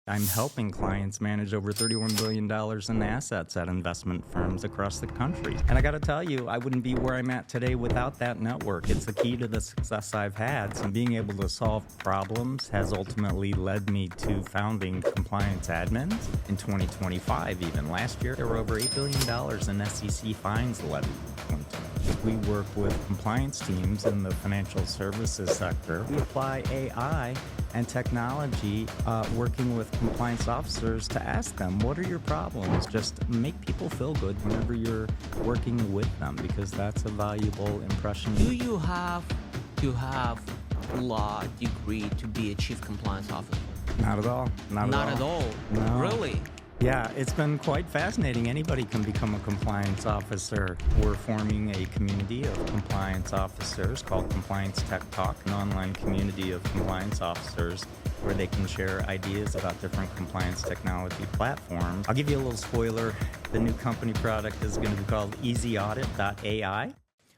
I'm helping clients manage over $31 billion in assets at investment firms across the country. And I got to tell you, I wouldn't be where I'm at today without that network. It's the key to the success I've had. So being able to solve problems has ultimately led me to founding Compliance Admins in 2025. Even last year, there were over $8 billion in SEC fines levied. We work with compliance teams in the financial services sector. We apply AI and technology, working with compliance officers to ask them, what are your problems? Just make people feel good whenever you're working with them, because that's a valuable impression. Do you have to have law degree to be a chief compliance officer? Not at all. Not at all. No. Really? Yeah, it's been quite fascinating. Anybody can become a compliance officer. We're forming a community of compliance officers called Compliance Tech Talk, an online community of compliance officers where they can share ideas about different compliance technology platforms. I'll give you a little spoiler. The new company product is going to be called EasyAudit.ai.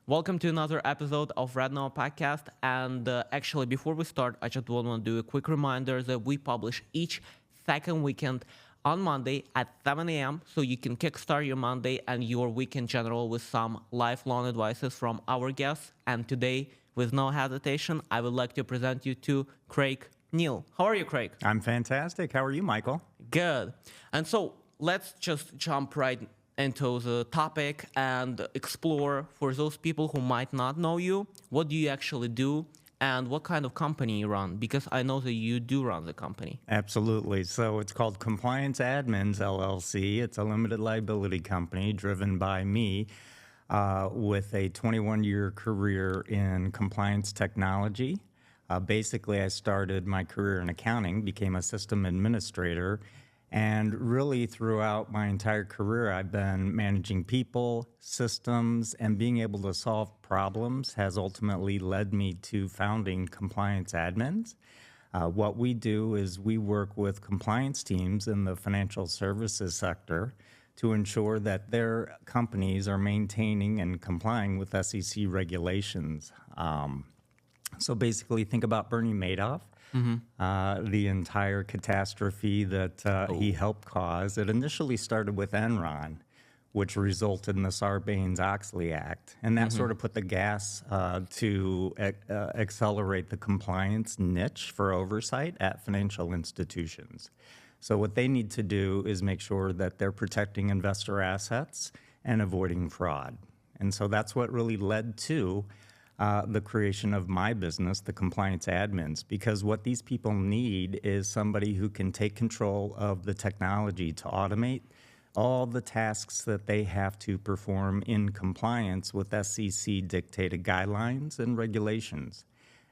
Welcome to another episode of RedNote podcast. And actually, before we start, I just want to do a quick reminder that we publish each second weekend on Monday at 7 a.m. so you can kickstart your Monday and your week in general with some lifelong advices from our guests. And today, with no hesitation, I would like to present you to Craig Neal. How are you, Craig? I'm fantastic. How are you, Michael? Good. And so let's just jump right into the topic and explore, for those people who might not know you, what do you actually do and what kind of company you run? Because I know that you do run the company. Absolutely. So it's called Compliance Admins, LLC. It's a limited liability company driven by me with a 21-year career in compliance technology. Basically, I started my career in accounting, became a system administrator, and really throughout my entire career, I've been managing people, systems, and being able to solve problems has ultimately led me to founding Compliance Admins. What we do is we work with compliance teams in the financial services sector to ensure that their companies are maintaining and complying with SEC regulations. So basically, think about Bernie Madoff. The entire catastrophe that he helped cause. It initially started with Enron, which resulted in the Sarbanes-Oxley Act, and that sort of put the gas to accelerate the compliance niche for oversight at financial institutions. So what they need to do is make sure that they're protecting investor assets and avoiding fraud. And so that's what really led to the creation of my business, the Compliance Admins, because what these people need is somebody who can take control of the technology to automate all the tasks that they have to perform in compliance with SEC-dictated guidelines and regulations.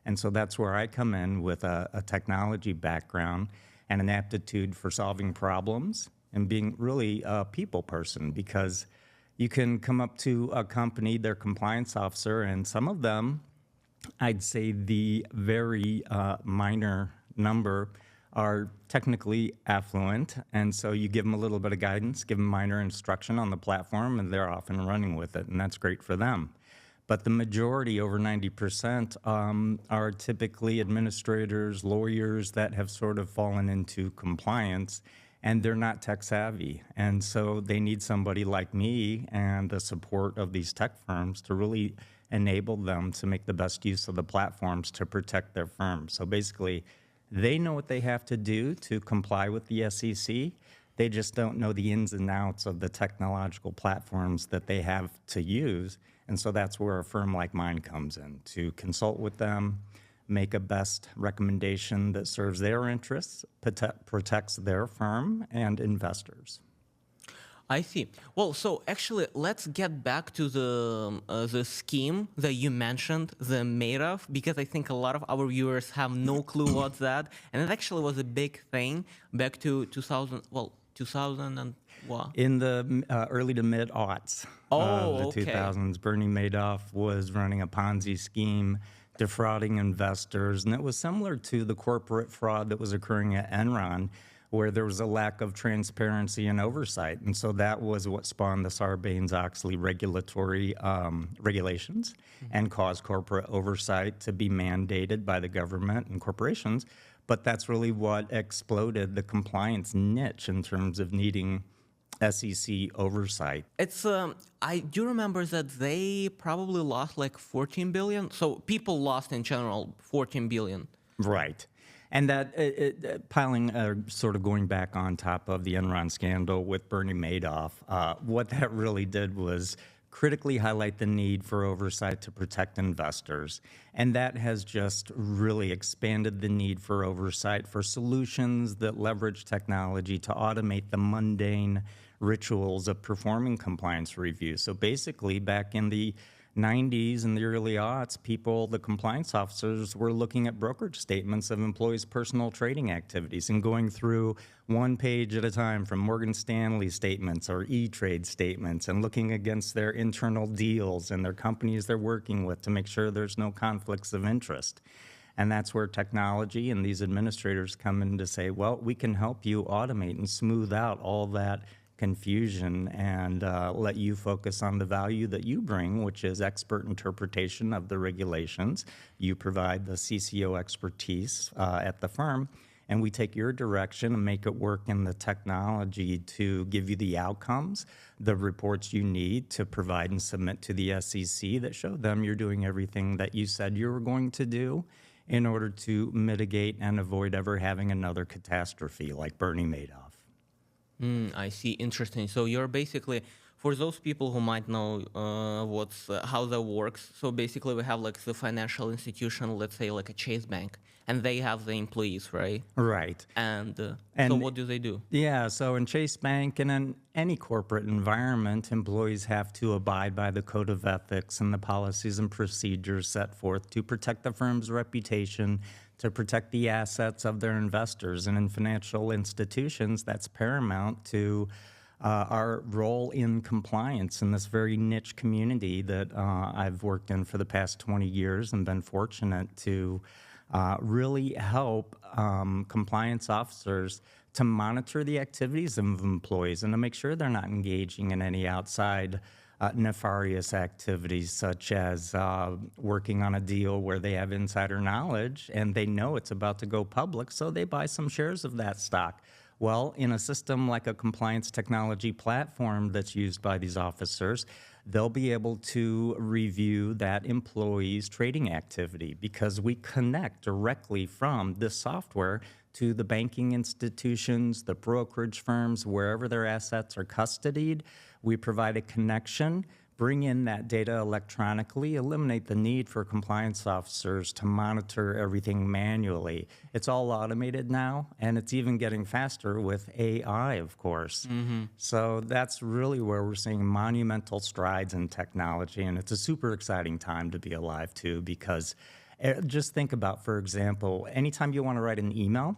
And so that's where I come in with a technology background and an aptitude for solving problems and being really a people person, because you can come up to a company, their compliance officer, and some of them, I'd say the very minor number, are technically affluent. And so you give them a little bit of guidance, give them minor instruction on the platform, and they're off and running with it, and that's great for them. But the majority, over 90%, are typically administrators, lawyers that have sort of fallen into compliance, and they're not tech savvy. And so they need somebody like me and the support of these tech firms to really enable them to make the best use of the platforms to protect their firms. So basically, they know what they have to do to comply with the SEC. They just don't know the ins and outs of the technological platforms that they have to use. And so that's where a firm like mine comes in, to consult with them, make a best recommendation that serves their interests, protects their firm and investors. I see. Well, so actually, let's get back to the scheme that you mentioned, the Madoff, because I think a lot of our viewers have no clue what's that, and it actually was a big thing back to 2000 and what? In the early to mid-aughts of the 2000s, Bernie Madoff was running a Ponzi scheme, defrauding investors, and it was similar to the corporate fraud that was occurring at Enron, where there was a lack of transparency and oversight. And so that was what spawned the Sarbanes-Oxley regulatory regulations and caused corporate oversight to be mandated by the government and corporations. But that's really what exploded the compliance niche in terms of needing SEC oversight. It's I do remember that they probably lost like 14 billion. So people lost in general 14 billion. Right. And that piling, sort of going back on top of the Enron scandal with Bernie Madoff, what that really did was critically highlight the need for oversight to protect investors. And that has just really expanded the need for oversight for solutions that leverage technology to automate the mundane rituals of performing compliance reviews. So basically, back in the 90s and the early aughts, the compliance officers were looking at brokerage statements of employees' personal trading activities and going through one page at a time from Morgan Stanley statements or E-Trade statements and looking against their internal deals and their companies they're working with to make sure there's no conflicts of interest. And that's where technology and these administrators come in to say, well, we can help you automate and smooth out all that confusion and let you focus on the value that you bring, which is expert interpretation of the regulations. You provide the CCO expertise at the firm, and we take your direction and make it work in the technology to give you the outcomes, the reports you need to provide and submit to the SEC that show them you're doing everything that you said you were going to do in order to mitigate and avoid ever having another catastrophe like Bernie Madoff. I see. Interesting. So you're basically, for those people who might know how that works. So basically, we have like the financial institution, let's say like a Chase Bank, and they have the employees, right? Right. And so And- what do they do? Yeah, so in Chase Bank and in any corporate environment, employees have to abide by the code of ethics and the policies and procedures set forth to protect the firm's reputation, to protect the assets of their investors. And in financial institutions, that's paramount to our role in compliance in this very niche community that I've worked in for the past 20 years and been fortunate to really help compliance officers to monitor the activities of employees and to make sure they're not engaging in any outside nefarious activities, such as working on a deal where they have insider knowledge and they know it's about to go public, so they buy some shares of that stock. Well, in a system like a compliance technology platform that's used by these officers, they'll be able to review that employee's trading activity because we connect directly from this software to the banking institutions, the brokerage firms, wherever their assets are custodied. We provide a connection, bring in that data electronically, eliminate the need for compliance officers to monitor everything manually. It's all automated now, and it's even getting faster with AI, of course. So that's really where we're seeing monumental strides in technology, and it's a super exciting time to be alive, too, because just think about, for example, anytime you want to write an email,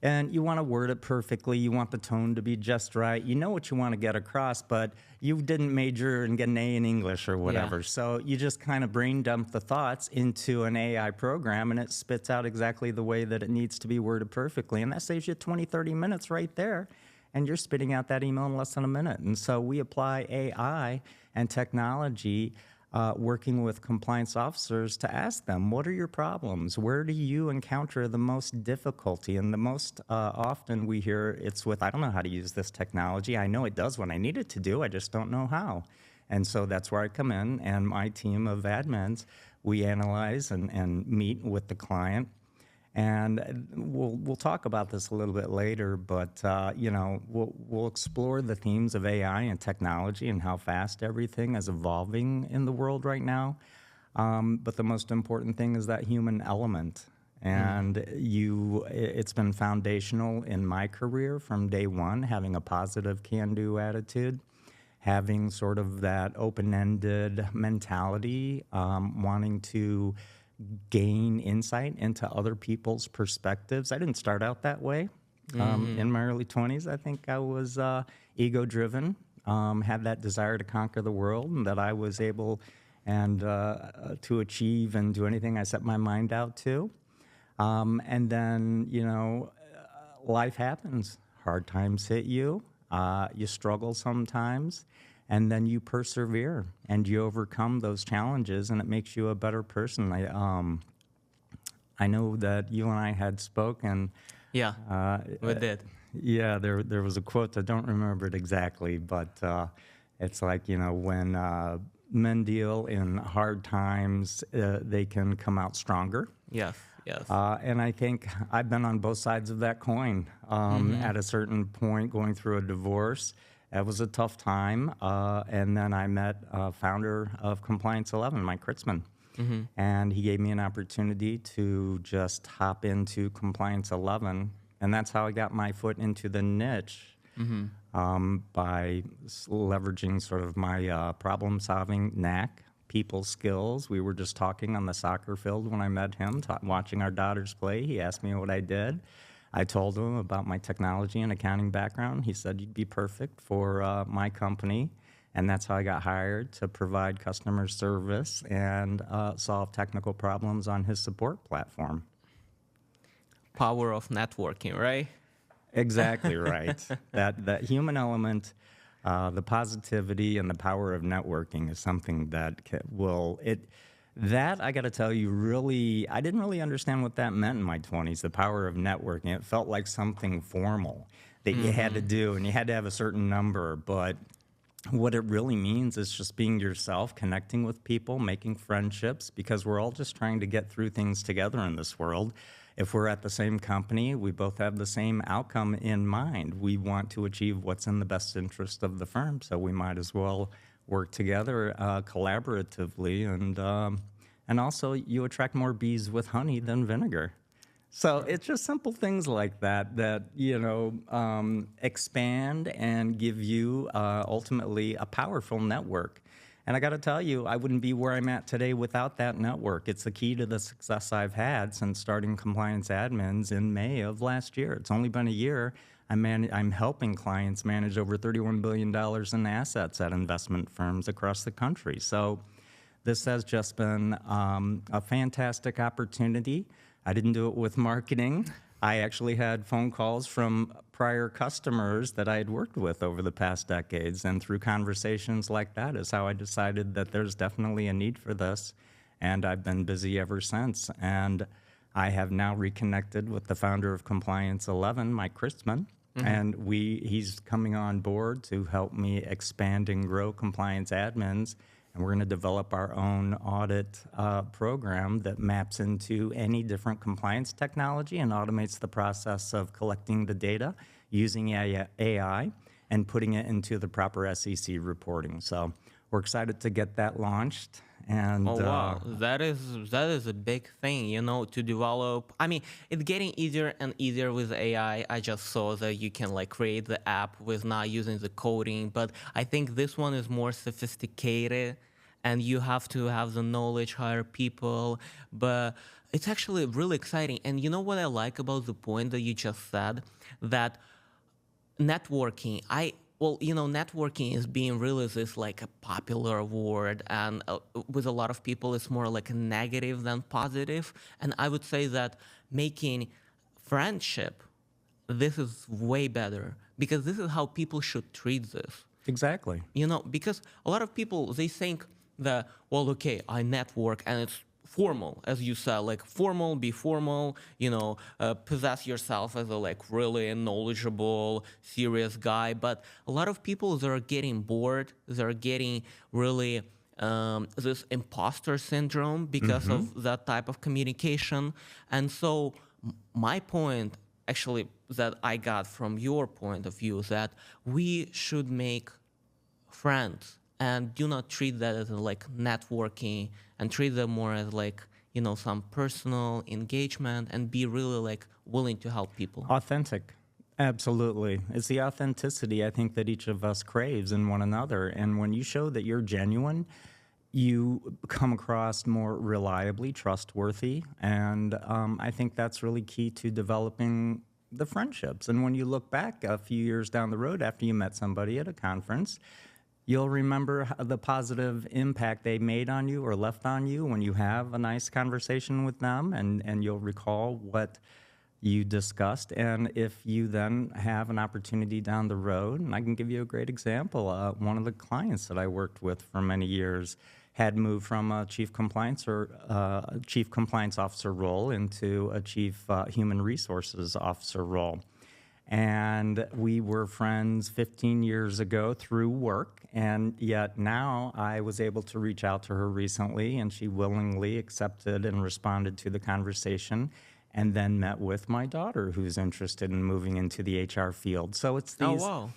and you want to word it perfectly, you want the tone to be just right, you know what you want to get across, but you didn't major and get an A in English or whatever. So you just kind of brain dump the thoughts into an AI program and it spits out exactly the way that it needs to be worded perfectly. And that saves you 20, 30 minutes right there. And you're spitting out that email in less than a minute. And so we apply AI and technology working with compliance officers to ask them, what are your problems? Where do you encounter the most difficulty? And the most often we hear it's with, I don't know how to use this technology. I know it does what I need it to do. I just don't know how. And so that's where I come in, and my team of admins, we analyze and meet with the client. And we'll talk about this a little bit later, but we'll explore the themes of AI and technology and how fast everything is evolving in the world right now. But the most important thing is that human element. And it's been foundational in my career from day one, having a positive can-do attitude, having sort of that open-ended mentality, wanting to gain insight into other people's perspectives. I didn't start out that way. In my early 20s, I think I was ego-driven, had that desire to conquer the world, and that I was able to achieve and do anything I set my mind out to. And then, life happens. Hard times hit you. You struggle sometimes. And then you persevere and you overcome those challenges, and it makes you a better person. I know that you and I had spoken. Yeah, Uh, we did. yeah, there was a quote. I don't remember it exactly, but it's like, when men deal in hard times, they can come out stronger. Yes, yes. And I think I've been on both sides of that coin. At a certain point, going through a divorce, it was a tough time. And then I met founder of Compliance 11, Mike Kritzman. And he gave me an opportunity to just hop into Compliance 11. And that's how I got my foot into the niche, by leveraging sort of my problem-solving knack, people skills. We were just talking on the soccer field when I met him, watching our daughters play. He asked me what I did. I told him about my technology and accounting background. He said, you'd be perfect for my company. And that's how I got hired, to provide customer service and solve technical problems on his support platform. Power of networking, right? Exactly right. That human element, the positivity and the power of networking is something that that I got to tell you, really, I didn't really understand what that meant in my 20s, the power of networking. It felt like something formal that you had to do, and you had to have a certain number. But what it really means is just being yourself, connecting with people, making friendships, because we're all just trying to get through things together in this world. If we're at the same company, we both have the same outcome in mind. We want to achieve what's in the best interest of the firm, so we might as well work together collaboratively. And also, you attract more bees with honey than vinegar. So it's just simple things like that expand and give you ultimately a powerful network. And I got to tell you, I wouldn't be where I'm at today without that network. It's the key to the success I've had since starting Compliance Admins in May of last year. It's only been a year. I'm helping clients manage over $31 billion in assets at investment firms across the country. So this has just been a fantastic opportunity. I didn't do it with marketing. I actually had phone calls from prior customers that I had worked with over the past decades, and through conversations like that is how I decided that there's definitely a need for this, and I've been busy ever since. And I have now reconnected with the founder of Compliance 11, Mike Kritzman, and he's coming on board to help me expand and grow Compliance Admins. And we're going to develop our own audit program that maps into any different compliance technology and automates the process of collecting the data using AI and putting it into the proper SEC reporting. So we're excited to get that launched. And Oh wow, that is a big thing, to develop. I mean, it's getting easier and easier with AI. I just saw that you can create the app with not using the coding, but I think this one is more sophisticated, and you have to have the knowledge, hire people. But it's actually really exciting. And you know what I like about the point that you just said, that networking, networking is being really this a popular word, and with a lot of people it's more like a negative than positive. And I would say that making friendship, this is way better, because this is how people should treat this. exactly. Because a lot of people, they think that, well, okay, I network and it's formal, as you said, formal, be formal, possess yourself as a really knowledgeable, serious guy. But a lot of people, they're getting bored, they're getting really this imposter syndrome because of that type of communication. And so my point, actually, that I got from your point of view, is that we should make friends and do not treat that as networking, and treat them more as some personal engagement, and be really willing to help people. Authentic. Absolutely. It's the authenticity, I think, that each of us craves in one another. And when you show that you're genuine, you come across more reliably trustworthy. And I think that's really key to developing the friendships. And when you look back a few years down the road after you met somebody at a conference, you'll remember the positive impact they made on you or left on you when you have a nice conversation with them, and you'll recall what you discussed. And if you then have an opportunity down the road, and I can give you a great example, one of the clients that I worked with for many years had moved from a chief compliance officer role into a chief human resources officer role. And we were friends 15 years ago through work, and yet now I was able to reach out to her recently, and she willingly accepted and responded to the conversation, and then met with my daughter, who's interested in moving into the HR field. So it's Oh, these, wow.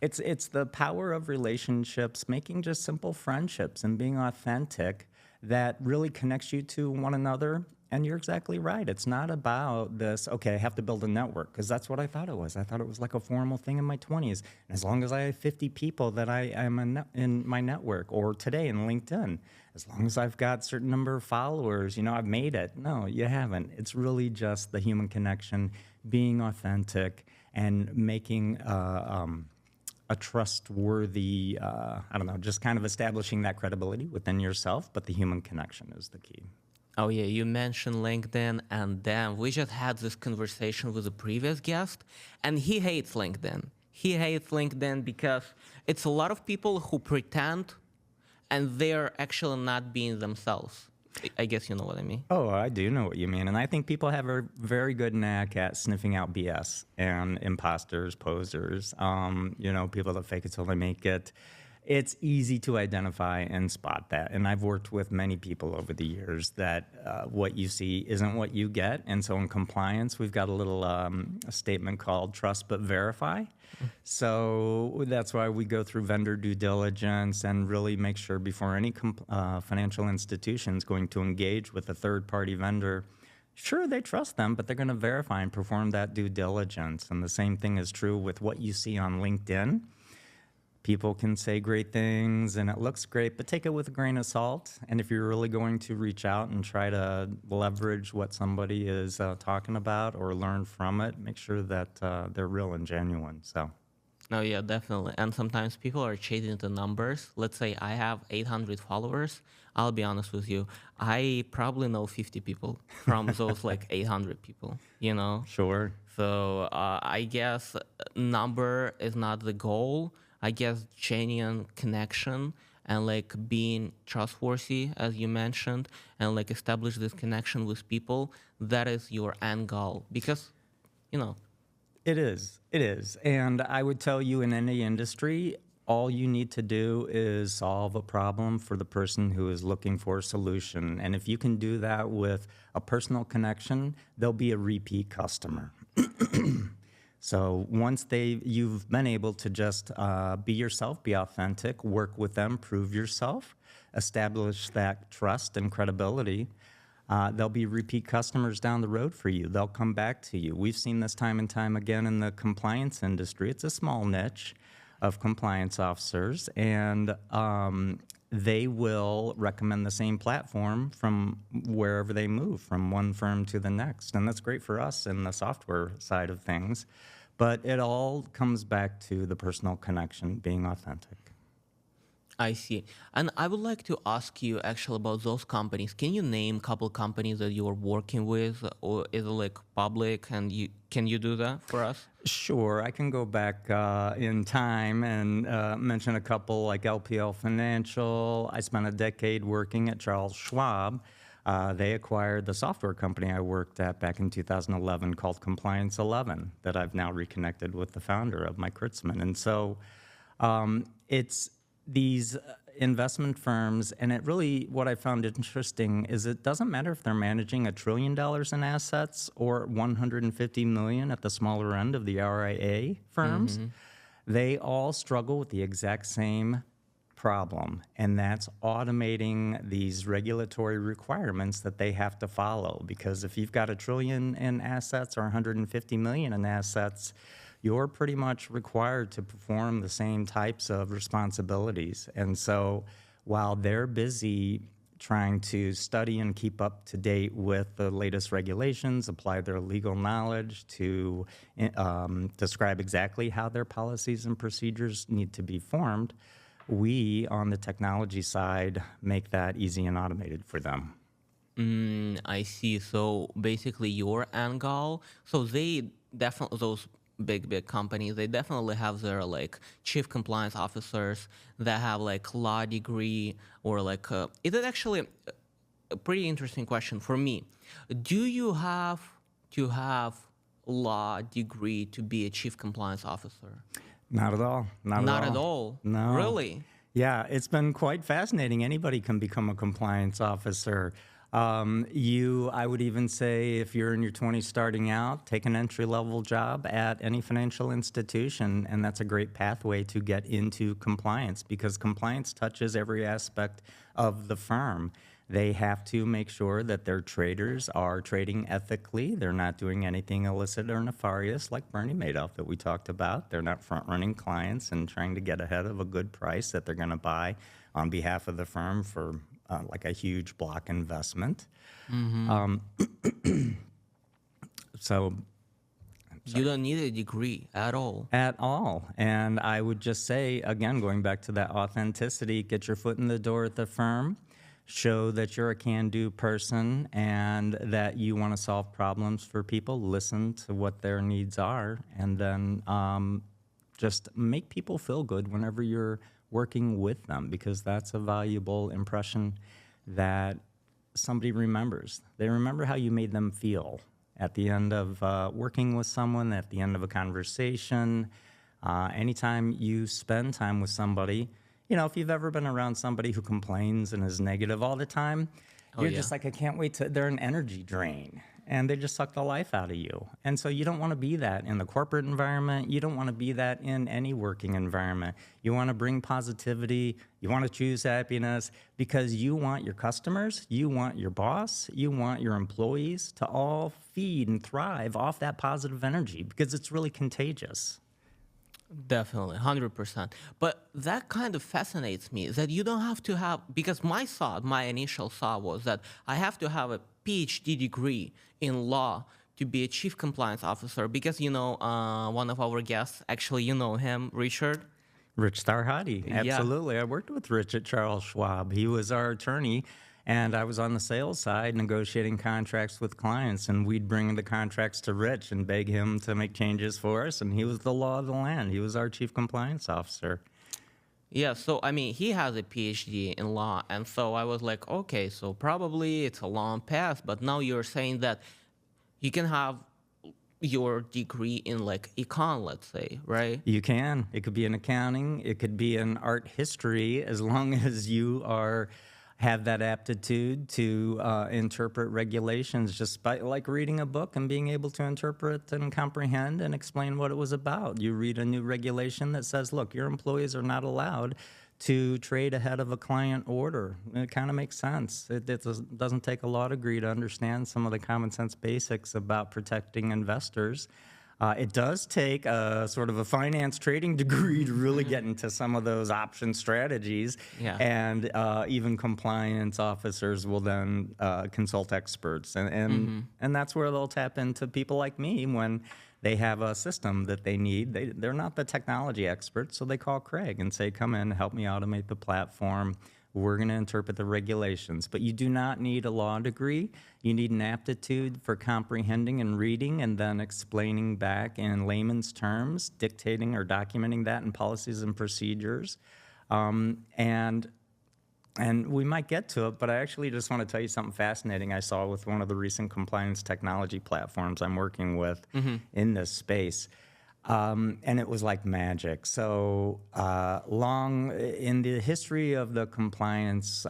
it's the power of relationships, making just simple friendships and being authentic that really connects you to one another. And you're exactly right. It's not about this, okay, I have to build a network, because that's what I thought it was. I thought it was like a formal thing in my 20s. And as long as I have 50 people that I am in my network, or today in LinkedIn, as long as I've got a certain number of followers, I've made it. No, you haven't. It's really just the human connection, being authentic, and making a trustworthy, just kind of establishing that credibility within yourself, but the human connection is the key. Oh yeah, you mentioned LinkedIn, and then we just had this conversation with a previous guest, and he hates LinkedIn. He hates LinkedIn because it's a lot of people who pretend, and they're actually not being themselves. I guess you know what I mean. Oh, I do know what you mean. And I think people have a very good knack at sniffing out BS and imposters, posers, people that fake it till they make it. It's easy to identify and spot that. And I've worked with many people over the years that what you see isn't what you get. And so in compliance, we've got a little statement called trust but verify. So that's why we go through vendor due diligence and really make sure before any financial institution is going to engage with a third-party vendor, sure, they trust them, but they're going to verify and perform that due diligence. And the same thing is true with what you see on LinkedIn. People can say great things and it looks great, but take it with a grain of salt. And if you're really going to reach out and try to leverage what somebody is talking about or learn from it, make sure that they're real and genuine. So. Oh yeah, definitely. And sometimes people are chasing the numbers. Let's say I have 800 followers. I'll be honest with you. I probably know 50 people from those 800 people, Sure. So I guess number is not the goal. I guess genuine connection and being trustworthy, as you mentioned, and establish this connection with people, that is your end goal. Because, It is. And I would tell you in any industry, all you need to do is solve a problem for the person who is looking for a solution. And if you can do that with a personal connection, they'll be a repeat customer. So once you've been able to just be yourself, be authentic, work with them, prove yourself, establish that trust and credibility, they'll be repeat customers down the road for you. They'll come back to you. We've seen this time and time again in the compliance industry. It's a small niche of compliance officers, and they will recommend the same platform from wherever they move, from one firm to the next. And that's great for us in the software side of things. But it all comes back to the personal connection, being authentic. I see. And I would like to ask you actually about those companies. Can you name a couple companies that you are working with, or is it public, and can you do that for us? Sure. I can go back in time and mention a couple like LPL Financial. I spent a decade working at Charles Schwab. They acquired the software company I worked at back in 2011 called Compliance 11 that I've now reconnected with the founder of, Mike Kurtzman. And so it's these investment firms, and it really, what I found interesting is it doesn't matter if they're managing $1 trillion in assets or 150 million at the smaller end of the RIA firms. Mm-hmm. They all struggle with the exact same problem, and that's automating these regulatory requirements that they have to follow. Because if you've got $1 trillion in assets or 150 million in assets, you're pretty much required to perform the same types of responsibilities. And so while they're busy trying to study and keep up to date with the latest regulations, apply their legal knowledge to describe exactly how their policies and procedures need to be formed, we, on the technology side, make that easy and automated for them. I see. So basically your end goal, so they definitely, those big companies, they definitely have their like chief compliance officers that have like law degree or like. It is actually a pretty interesting question for me. Do you have to have law degree to be a chief compliance officer? Not at all. Not at Not at all. all. No. Really? Yeah, it's been quite fascinating. Anybody can become a compliance officer. I would even say, if you're in your 20s starting out, take an entry-level job at any financial institution, and that's a great pathway to get into compliance, because compliance touches every aspect of the firm. They have to make sure that their traders are trading ethically. They're not doing anything illicit or nefarious like Bernie Madoff that we talked about. They're not front-running clients and trying to get ahead of a good price that they're going to buy on behalf of the firm for like a huge block investment. So You don't need a degree at all. at all. And I would just say, again, going back to that authenticity, get your foot in the door at the firm, show that you're a can-do person and that you want to solve problems for people, listen to what their needs are, and then just make people feel good whenever you're working with them, because that's a valuable impression that somebody remembers. They remember how you made them feel at the end of working with someone, at the end of a conversation. Anytime you spend time with somebody, if you've ever been around somebody who complains and is negative all the time, you're yeah. just like, I can't wait to, they're an energy drain. And they just suck the life out of you. And so you don't want to be that in the corporate environment. You don't want to be that in any working environment. You want to bring positivity. You want to choose happiness, because you want your customers, you want your boss, you want your employees to all feed and thrive off that positive energy, because it's really contagious. Definitely, 100%. But that kind of fascinates me, that you don't have to have, because my initial thought was that I have to have a PhD degree in law to be a chief compliance officer, because, one of our guests, actually, you know him, Richard. Rich Starhadi, Yeah. absolutely. I worked with Rich at Charles Schwab. He was our attorney, and I was on the sales side negotiating contracts with clients, and we'd bring the contracts to Rich and beg him to make changes for us, and he was the law of the land. He was our chief compliance officer. Yeah, so I mean, he has a PhD in law, and so I was like, okay, so probably it's a long path, but now you're saying that you can have your degree in like econ, let's say, right? You can. It could be in accounting. It could be in art history, as long as you have that aptitude to interpret regulations, just by like reading a book and being able to interpret and comprehend and explain what it was about. You read a new regulation that says, look, your employees are not allowed to trade ahead of a client order. It kind of makes sense. It doesn't take a law degree to understand some of the common sense basics about protecting investors. It does take a sort of a finance trading degree to really get into some of those option strategies. Yeah. And even compliance officers will then consult experts. And that's where they'll tap into people like me when they have a system that they need. They're not the technology experts, so they call Craig and say, come in, help me automate the platform. We're going to interpret the regulations. But you do not need a law degree. You need an aptitude for comprehending and reading and then explaining back in layman's terms, dictating or documenting that in policies and procedures. And we might get to it, but I actually just want to tell you something fascinating I saw with one of the recent compliance technology platforms I'm working with in this space. And it was like magic. So long in the history of the compliance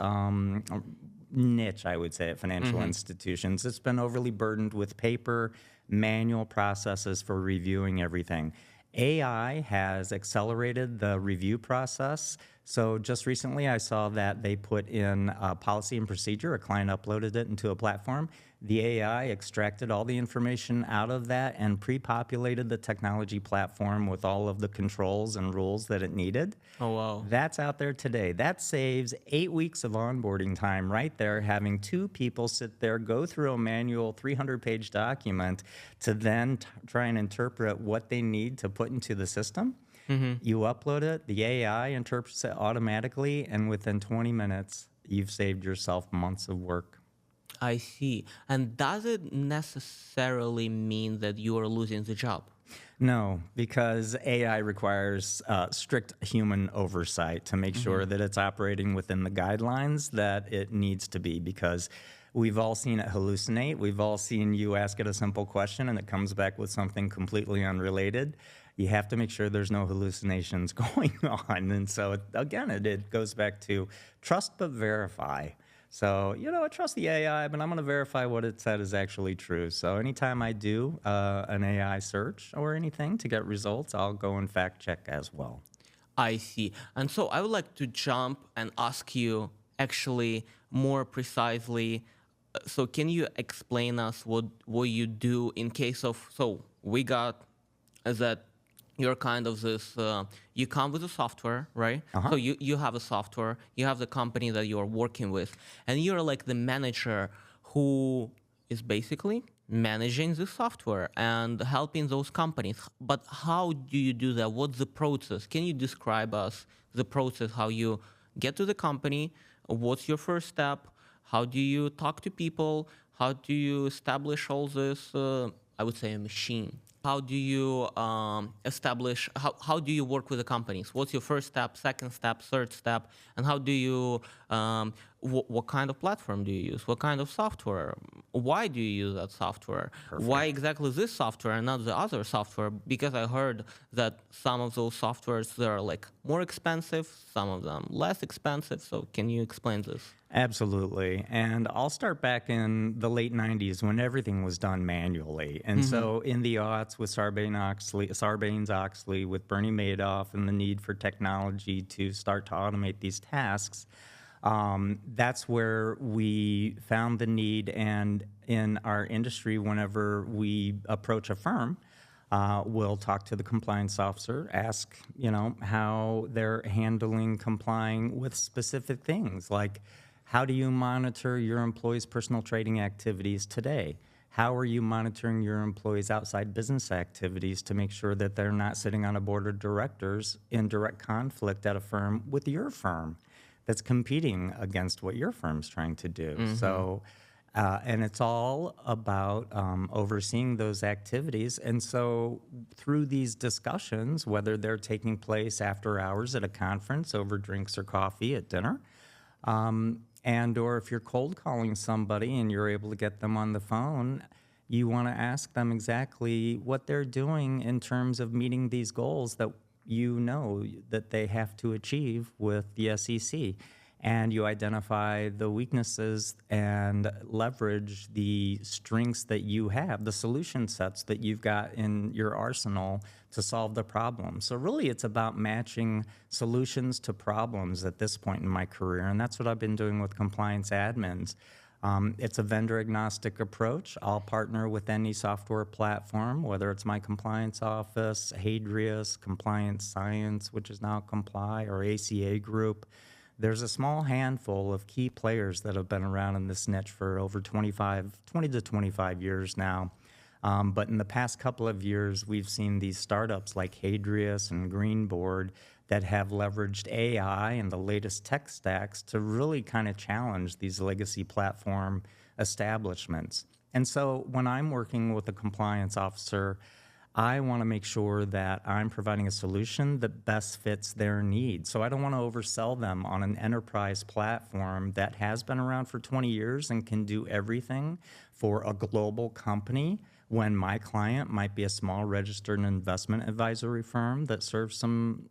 niche, I would say, at financial institutions, it's been overly burdened with paper, manual processes for reviewing everything. AI has accelerated the review process. So just recently I saw that they put in a policy and procedure. A client uploaded it into a platform. The AI extracted all the information out of that and pre-populated the technology platform with all of the controls and rules that it needed. Oh, wow. That's out there today. That saves 8 weeks of onboarding time right there, having two people sit there, go through a manual 300-page document to then try and interpret what they need to put into the system. You upload it, the AI interprets it automatically, and within 20 minutes, you've saved yourself months of work. I see. And does it necessarily mean that you are losing the job? No, because AI requires strict human oversight to make sure that it's operating within the guidelines that it needs to be. Because we've all seen it hallucinate. We've all seen you ask it a simple question and it comes back with something completely unrelated. You have to make sure there's no hallucinations going on. And so, again, it goes back to trust but verify. So, I trust the AI, but I'm going to verify what it said is actually true. So anytime I do an AI search or anything to get results, I'll go and fact check as well. I see. And so I would like to jump and ask you actually more precisely. So can you explain us what you do in case of, so we got that you're kind of this, you come with a software, right? So you have a software, you have the company that you're working with, and you're like the manager who is basically managing the software and helping those companies. But how do you do that? What's the process? Can you describe us the process, how you get to the company? What's your first step? How do you talk to people? How do you establish all this, I would say, a machine? How do you establish, how do you work with the companies? What's your first step, second step, third step? And how do you, what kind of platform do you use? What kind of software? Why do you use that software? Perfect. Why exactly this software and not the other software? Because I heard that some of those softwares, they're like more expensive, some of them less expensive. So can you explain this? Absolutely. And I'll start back in the late 90s when everything was done manually. And so in the aughts with Sarbanes-Oxley, with Bernie Madoff and the need for technology to start to automate these tasks, that's where we found the need. And in our industry, whenever we approach a firm, we'll talk to the compliance officer, ask, how they're handling complying with specific things like, how do you monitor your employees' personal trading activities today? How are you monitoring your employees' outside business activities to make sure that they're not sitting on a board of directors in direct conflict at a firm with your firm that's competing against what your firm's trying to do? So, and it's all about overseeing those activities. And so through these discussions, whether they're taking place after hours at a conference over drinks or coffee at dinner, and or if you're cold calling somebody and you're able to get them on the phone, you want to ask them exactly what they're doing in terms of meeting these goals that that they have to achieve with the SEC. And you identify the weaknesses and leverage the strengths that you have, the solution sets that you've got in your arsenal to solve the problem. So really it's about matching solutions to problems at this point in my career, and that's what I've been doing with compliance admins. It's a vendor agnostic approach. I'll partner with any software platform, whether it's my compliance office, Hadrius, Compliance Science, which is now Comply, or ACA Group. There's a small handful of key players that have been around in this niche for over 20 to 25 years now. But in the past couple of years, we've seen these startups like Hadrius and Greenboard that have leveraged AI and the latest tech stacks to really kind of challenge these legacy platform establishments. And so when I'm working with a compliance officer, I want to make sure that I'm providing a solution that best fits their needs. So I don't want to oversell them on an enterprise platform that has been around for 20 years and can do everything for a global company when my client might be a small registered investment advisory firm that serves some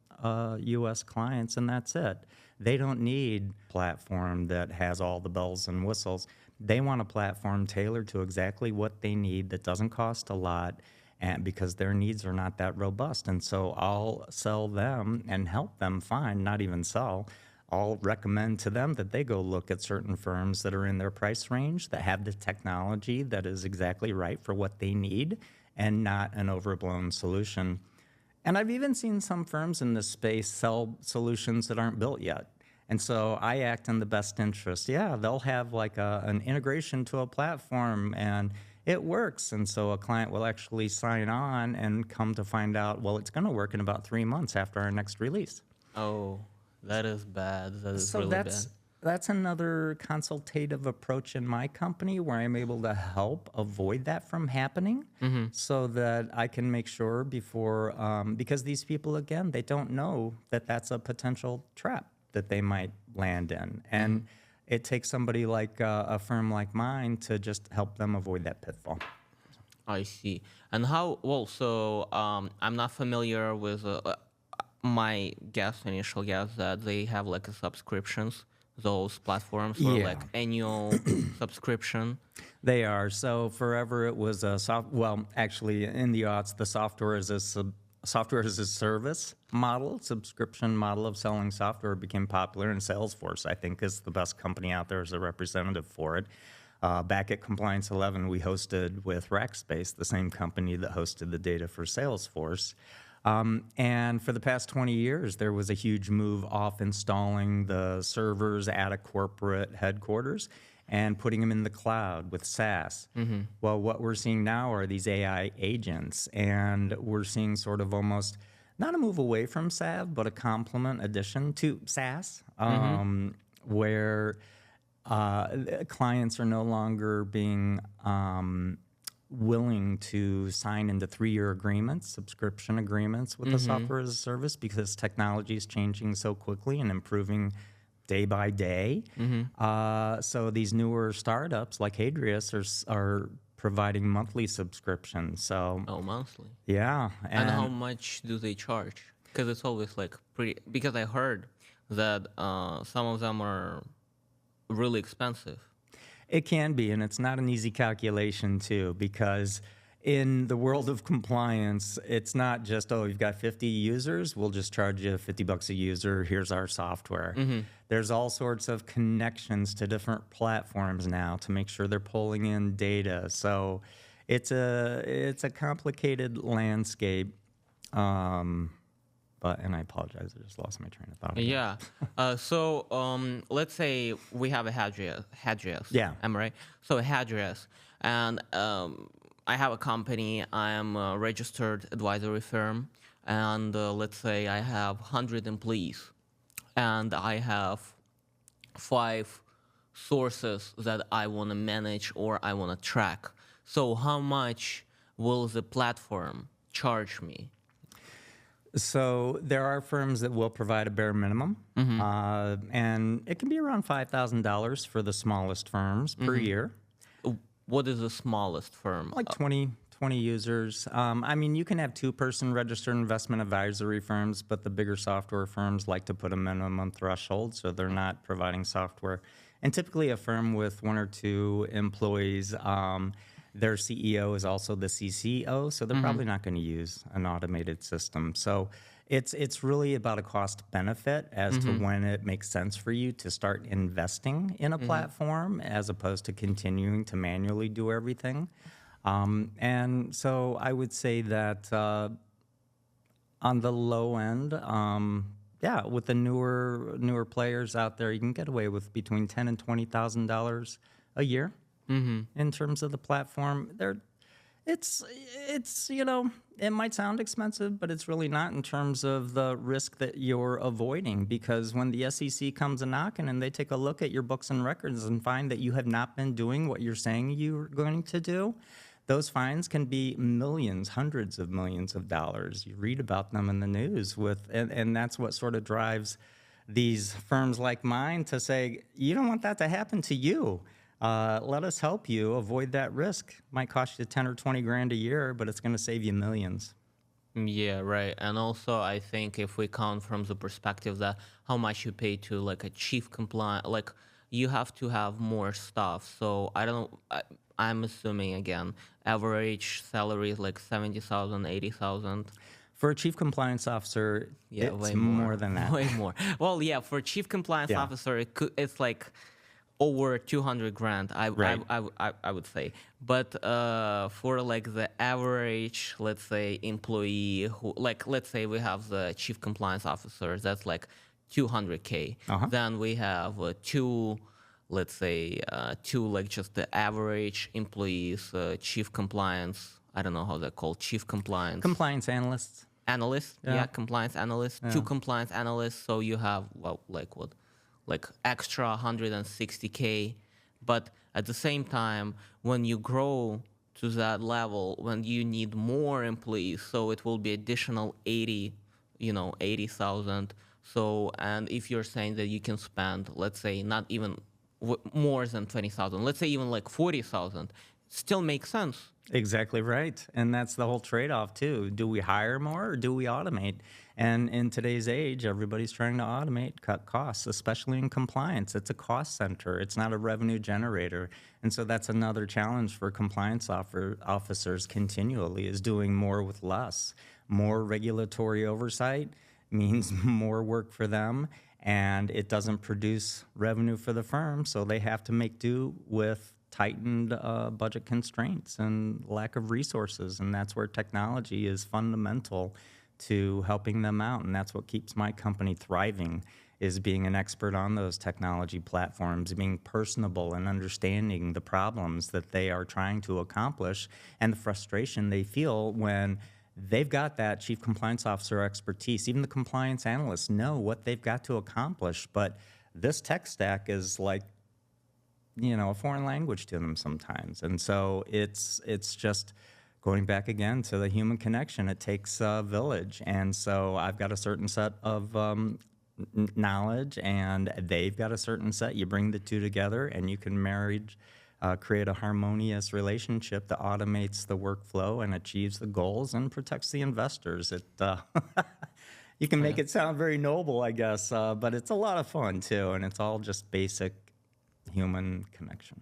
U.S. clients, and that's it. They don't need a platform that has all the bells and whistles. They want a platform tailored to exactly what they need that doesn't cost a lot, and because their needs are not that robust. And so I'll sell them and help them find, not even sell, I'll recommend to them that they go look at certain firms that are in their price range, that have the technology that is exactly right for what they need and not an overblown solution. And I've even seen some firms in this space sell solutions that aren't built yet. And so I act in the best interest. Yeah, they'll have like an integration to a platform and it works. And so a client will actually sign on and come to find out, well, it's going to work in about 3 months after our next release. Oh, that is bad. That is So really bad. that's another consultative approach in my company where I'm able to help avoid that from happening so that I can make sure before, because these people, again, they don't know that that's a potential trap that they might land in. And it takes somebody like a firm like mine to just help them avoid that pitfall. I see. And how, well, so I'm not familiar with my initial guess that they have like a subscriptions, those platforms, or Yeah. like annual subscription. They are. So forever it was a well, actually in the aughts, the software as a service model, subscription model of selling software became popular, and Salesforce, I think, is the best company out there as a representative for it. Back at Compliance 11, we hosted with Rackspace, the same company that hosted the data for Salesforce. And for the past 20 years, there was a huge move off installing the servers at a corporate headquarters and putting them in the cloud with SaaS. Well, what we're seeing now are these AI agents, and we're seeing sort of almost not a move away from SaaS, but a complement addition to SaaS, where clients are no longer being willing to sign into 3-year agreements, subscription agreements with the software as a service, because technology is changing so quickly and improving day by day. So these newer startups like Hadrius are providing monthly subscriptions. So Monthly. yeah, And how much do they charge? Because it's always like pretty. Because I heard that some of them are really expensive. It can be, and it's not an easy calculation too, because in the world of compliance, it's not just, oh, you've got 50 users, we'll just charge you $50 a user, here's our software. There's all sorts of connections to different platforms now to make sure they're pulling in data. So it's a complicated landscape. And I apologize, I just lost my train of thought. Yeah. So let's say we have a Hadrius. Yeah. Am I right? So a Hadrius, and I have a company. I am a registered advisory firm, and let's say I have 100 employees, and I have 5 sources that I want to manage or I want to track. So how much will the platform charge me? So there are firms that will provide a bare minimum, and it can be around $5,000 for the smallest firms per year. What is the smallest firm? Like 20 users. I mean, you can have 2-person registered investment advisory firms, but the bigger software firms like to put a minimum threshold, so they're not providing software. And typically a firm with 1 or 2 employees, their CEO is also the CCO, so they're probably not going to use an automated system. So it's really about a cost benefit as to when it makes sense for you to start investing in a platform as opposed to continuing to manually do everything. And so I would say that on the low end, yeah, with the newer players out there, you can get away with between $10,000 and $20,000 a year. In terms of the platform, it's it might sound expensive, but it's really not in terms of the risk that you're avoiding. Because when the SEC comes a knocking and they take a look at your books and records and find that you have not been doing what you're saying you're going to do, those fines can be millions, hundreds of millions of dollars. You read about them in the news and that's what sort of drives these firms like mine to say, you don't want that to happen to you. Let us help you avoid that risk. Might cost you 10 or 20 grand a year, but it's going to save you millions. Yeah, right. And also, I think if we count from the perspective that how much you pay to like a chief compliance, like you have to have more staff. So I don't know. I'm assuming again, average salary is like 70,000, 80,000. For a chief compliance officer, Yeah, it's way more than that. Way more. Well, yeah, for a chief compliance officer, it's like over 200 grand, I would say. But for like the average, let's say, employee who, like, let's say we have the chief compliance officer, that's like 200K. Then we have two, let's say, two like just the average employees, chief compliance, I don't know how they're called, chief compliance. Compliance analysts. Analysts, compliance analysts, 2 compliance analysts. So you have, well, like what? like extra 160K. But at the same time, when you grow to that level, when you need more employees, so it will be additional 80,000. So, and if you're saying that you can spend, let's say, not even more than 20,000, let's say even like 40,000, still makes sense. Exactly right. And that's the whole trade-off too. Do we hire more or do we automate? And in today's age, everybody's trying to automate, cut costs, especially in compliance. It's a cost center. It's not a revenue generator. And so that's another challenge for compliance officers continually, is doing more with less. More regulatory oversight means more work for them, and it doesn't produce revenue for the firm, so they have to make do with tightened budget constraints and lack of resources. And that's where technology is fundamental to helping them out. And that's what keeps my company thriving, is being an expert on those technology platforms, being personable and understanding the problems that they are trying to accomplish and the frustration they feel when they've got that chief compliance officer expertise. Even the compliance analysts know what they've got to accomplish, but this tech stack is like, a foreign language to them sometimes. And so it's just going back again to the human connection. It takes a village. And so I've got a certain set of knowledge, and they've got a certain set. You bring the two together, and you can create a harmonious relationship that automates the workflow and achieves the goals and protects the investors. You can make it sound very noble, I guess, but it's a lot of fun too, and it's all just basic human connection.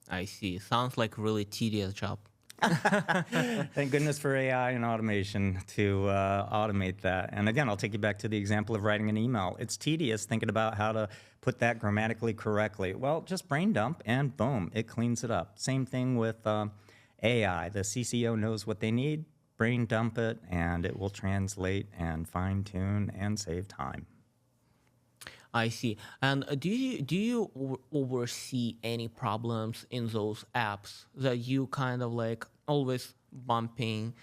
I see. Sounds like a really tedious job. Thank goodness for AI and automation to automate that. And again, I'll take you back to the example of writing an email. It's tedious thinking about how to put that grammatically correctly. Well, just brain dump and boom, it cleans it up. Same thing with AI. The CCO knows what they need, brain dump it, and it will translate and fine tune and save time. I see. And do you oversee any problems in those apps that you kind of like always bumping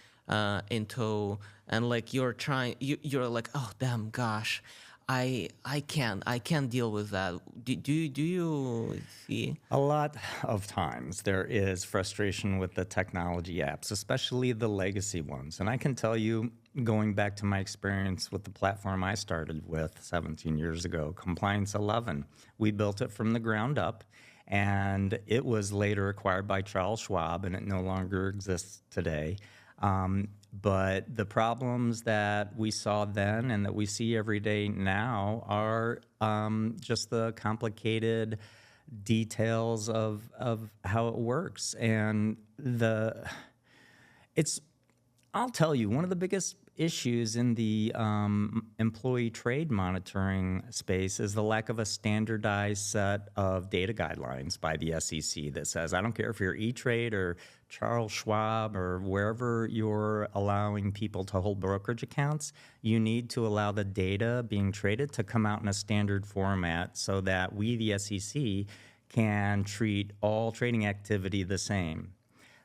into, and like you're like, oh damn, gosh, I can't deal with that. Do you see? A lot of times there is frustration with the technology apps, especially the legacy ones. And I can tell you, going back to my experience with the platform I started with 17 years ago, Compliance-11, we built it from the ground up, and it was later acquired by Charles Schwab, and it no longer exists today. But the problems that we saw then and that we see every day now are just the complicated details of how it works. And I'll tell you, one of the biggest issues in the employee trade monitoring space is the lack of a standardized set of data guidelines by the SEC that says, I don't care if you're E-Trade or Charles Schwab or wherever you're allowing people to hold brokerage accounts, you need to allow the data being traded to come out in a standard format so that we, the SEC, can treat all trading activity the same.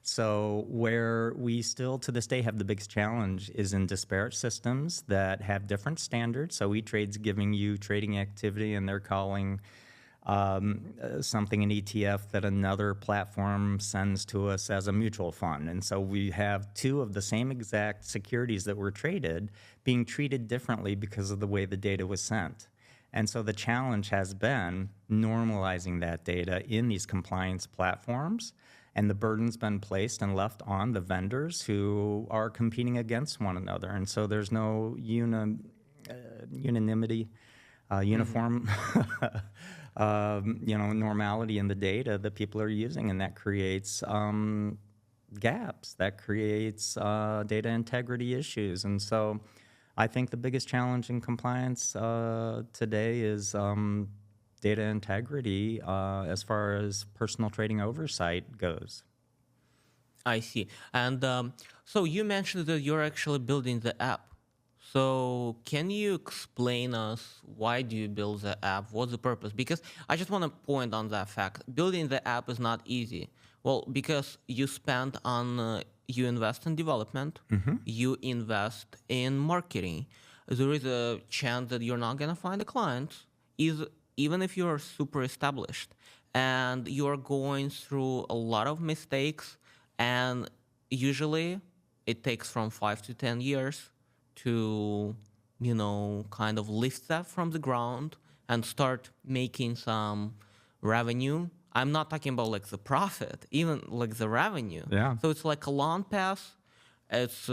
So where we still to this day have the biggest challenge is in disparate systems that have different standards. So E-Trade's giving you trading activity, and they're calling something an ETF that another platform sends to us as a mutual fund. And so we have two of the same exact securities that were traded being treated differently because of the way the data was sent. And so the challenge has been normalizing that data in these compliance platforms, and the burden's been placed and left on the vendors who are competing against one another. And so there's no unanimity, uniform normality in the data that people are using, and that creates gaps, that creates data integrity issues. And so I think the biggest challenge in compliance today is data integrity as far as personal trading oversight goes. I see. And so you mentioned that you're actually building the app. So can you explain us why do you build the app? What's the purpose? Because I just want to point on that fact. Building the app is not easy. Well, because you invest in development, you invest in marketing. There is a chance that you're not going to find a client. even if you're super established and you're going through a lot of mistakes, and usually it takes from 5 to 10 years to, kind of lift that from the ground and start making some revenue. I'm not talking about like the profit, even like the revenue. Yeah. So it's like a long path. It's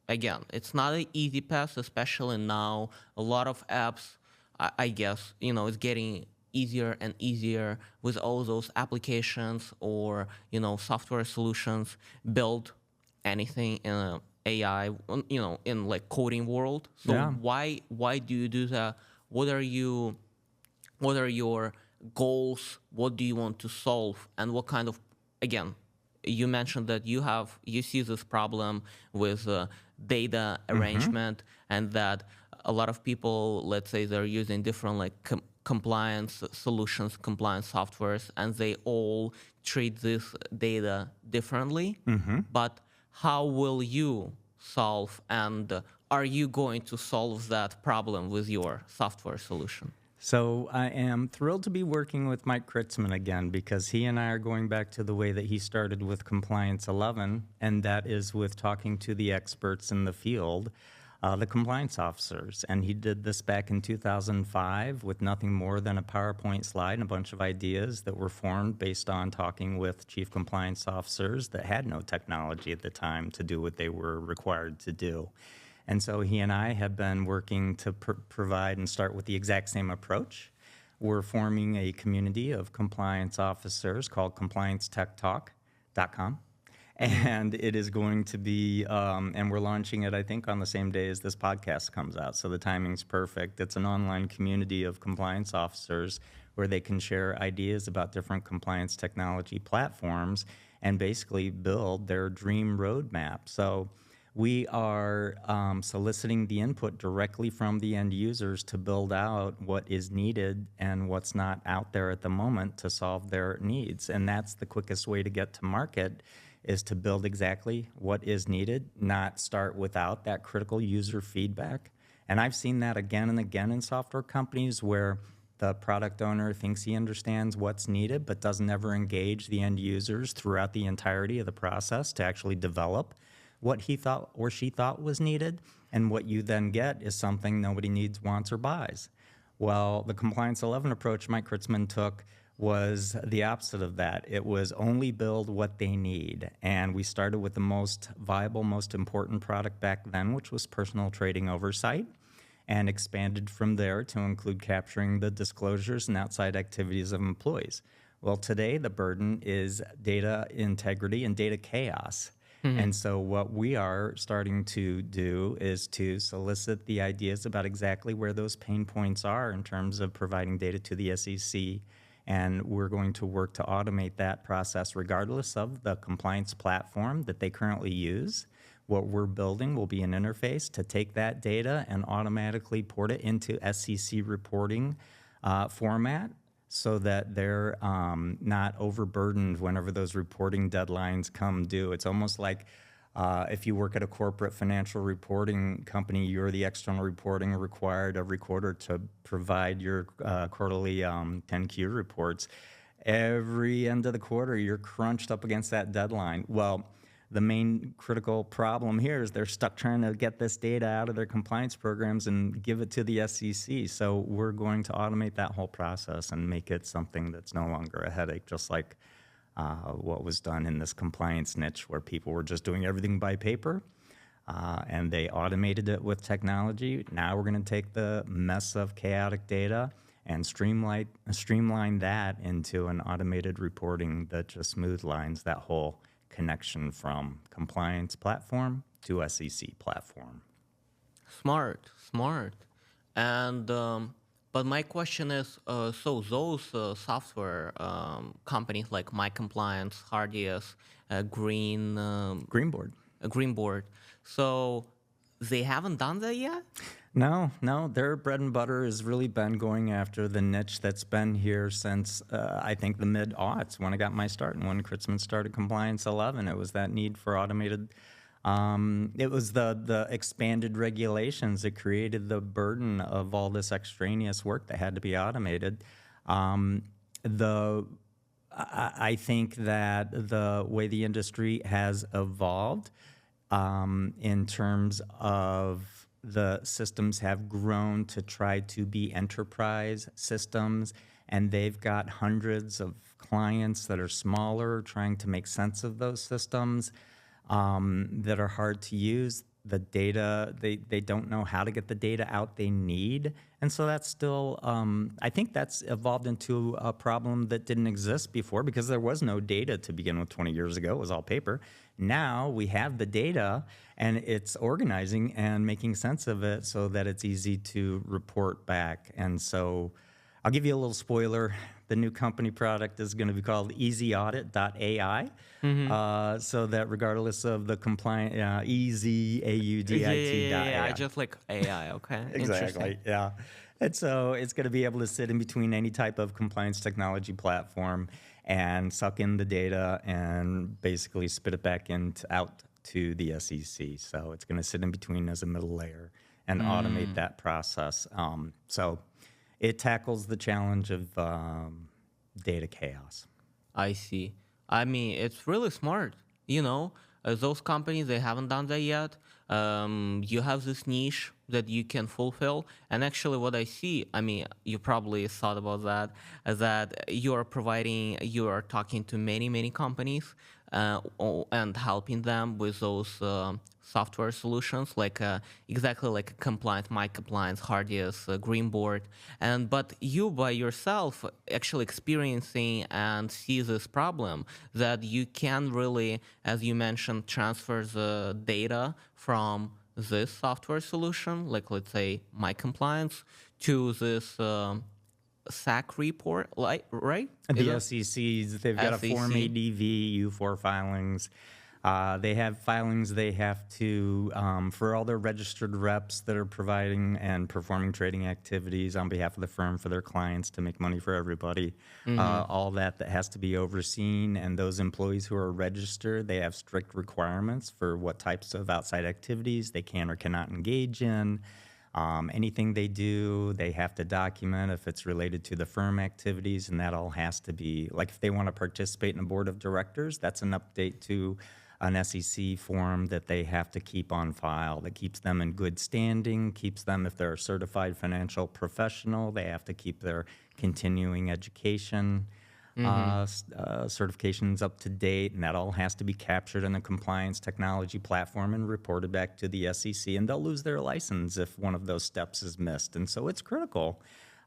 again, it's not an easy path, especially now. A lot of apps, I guess, it's getting easier and easier with all those applications or software solutions build anything in a AI, in like coding world. So Yeah. why do you do that? What are your goals? What do you want to solve? And what kind of, again, you mentioned that you see this problem with data arrangement, and that a lot of people, let's say, they're using different like compliance solutions, compliance softwares, and they all treat this data differently. But how will you solve, and are you going to solve that problem with your software solution? So I am thrilled to be working with Mike Kritzman again, because he and I are going back to the way that he started with Compliance 11, and that is with talking to the experts in the field, the compliance officers. And he did this back in 2005 with nothing more than a PowerPoint slide and a bunch of ideas that were formed based on talking with chief compliance officers that had no technology at the time to do what they were required to do. And so he and I have been working to provide and start with the exact same approach. We're forming a community of compliance officers called compliancetechtalk.com. And it is going to be, and we're launching it, I think, on the same day as this podcast comes out. So the timing's perfect. It's an online community of compliance officers where they can share ideas about different compliance technology platforms and basically build their dream roadmap. So we are soliciting the input directly from the end users to build out what is needed and what's not out there at the moment to solve their needs. And that's the quickest way to get to market, is to build exactly what is needed, not start without that critical user feedback. And I've seen that again and again in software companies where the product owner thinks he understands what's needed but doesn't ever engage the end users throughout the entirety of the process to actually develop what he thought or she thought was needed, and what you then get is something nobody needs, wants, or buys. Well, the Compliance 11 approach Mike Kritzman took was the opposite of that. It was only build what they need. And we started with the most viable, most important product back then, which was personal trading oversight, and expanded from there to include capturing the disclosures and outside activities of employees. Well, today the burden is data integrity and data chaos. And so what we are starting to do is to solicit the ideas about exactly where those pain points are in terms of providing data to the SEC. And we're going to work to automate that process regardless of the compliance platform that they currently use. What we're building will be an interface to take that data and automatically port it into SEC reporting format, so that they're not overburdened whenever those reporting deadlines come due. It's almost like if you work at a corporate financial reporting company, you're the external reporting required every quarter to provide your quarterly 10Q reports. Every end of the quarter, you're crunched up against that deadline. Well, the main critical problem here is they're stuck trying to get this data out of their compliance programs and give it to the SEC. So we're going to automate that whole process and make it something that's no longer a headache, just like what was done in this compliance niche where people were just doing everything by paper, and they automated it with technology. Now we're going to take the mess of chaotic data and streamline that into an automated reporting that just smooth lines that whole connection from compliance platform to SEC platform. Smart. And but my question is, so those software companies like My Compliance, Hardius, Greenboard, so they haven't done that yet? No, their bread and butter has really been going after the niche that's been here since, I think, the mid-aughts when I got my start and when Kritzman started Compliance 11. It was that need for automated It was the expanded regulations that created the burden of all this extraneous work that had to be automated. The I think that the way the industry has evolved in terms of the systems have grown to try to be enterprise systems, and they've got hundreds of clients that are smaller trying to make sense of those systems that are hard to use. The data, they don't know how to get the data out they need. And so that's still, I think that's evolved into a problem that didn't exist before because there was no data to begin with 20 years ago. It was all paper. Now we have the data and it's organizing and making sense of it so that it's easy to report back. And so I'll give you a little spoiler. The new company product is going to be called EasyAudit.ai. So that regardless of the compliant, easy, AUDIT.ai. Yeah. Just like AI, okay? Exactly, yeah. And so it's going to be able to sit in between any type of compliance technology platform and suck in the data and basically spit it back out to the SEC. So it's going to sit in between as a middle layer and automate that process. So it tackles the challenge of data chaos. I see. I mean, it's really smart. Those companies, they haven't done that yet. You have this niche that you can fulfill. And actually what I see, I mean, you probably thought about that you are talking to many, many companies and helping them with those software solutions, like exactly like compliance, my compliance, Hardius, Greenboard, but you by yourself actually experiencing and see this problem that you can really, as you mentioned, transfer the data from this software solution, like let's say my compliance, to this SAC report, right? The SECs, they've got a Form ADV, U4 filings. They have filings they have to, for all their registered reps that are providing and performing trading activities on behalf of the firm for their clients to make money for everybody. All that has to be overseen. And those employees who are registered, they have strict requirements for what types of outside activities they can or cannot engage in. Anything they do, they have to document if it's related to the firm activities, and that all has to be, like if they want to participate in a board of directors, that's an update to an SEC form that they have to keep on file that keeps them in good standing, keeps them, if they're a certified financial professional, they have to keep their continuing education certifications up to date, and that all has to be captured in the compliance technology platform and reported back to the SEC, and they'll lose their license if one of those steps is missed. And so it's critical.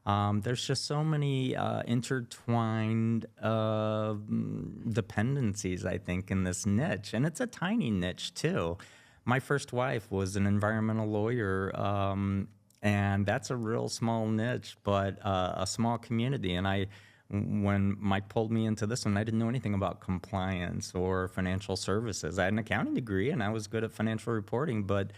There's just so many intertwined dependencies, I think, in this niche, and it's a tiny niche too. My first wife was an environmental lawyer, and that's a real small niche, but a small community. And when Mike pulled me into this one, I didn't know anything about compliance or financial services. I had an accounting degree, and I was good at financial reporting, but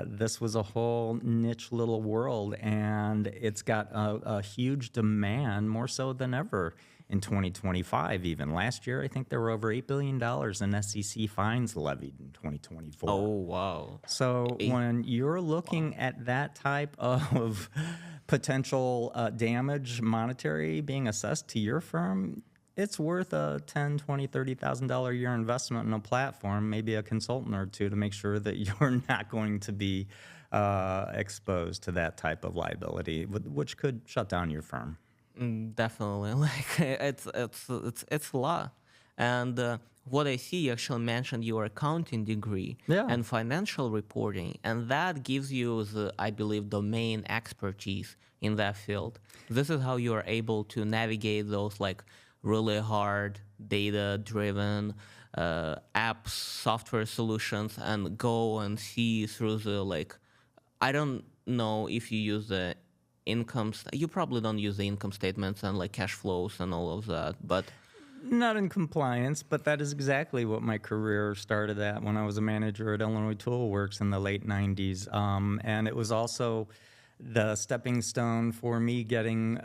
this was a whole niche little world, and it's got a huge demand, more so than ever in 2025 even. Last year, I think there were over $8 billion in SEC fines levied in 2024. Oh, wow. So when you're looking at that type of potential damage monetary being assessed to your firm, it's worth a $10,000, $20,000, $30,000 a year investment in a platform, maybe a consultant or two, to make sure that you're not going to be exposed to that type of liability, which could shut down your firm. Definitely, like it's a lot. And what I see, you actually mentioned your accounting degree and financial reporting, and that gives you the, I believe, domain expertise in that field. This is how you are able to navigate those like really hard data-driven apps, software solutions, and go and see through the like. I don't know if you use the you probably don't use the income statements and like cash flows and all of that, but not in compliance, but that is exactly what my career started at when I was a manager at Illinois Tool Works in the late 90s. And it was also the stepping stone for me getting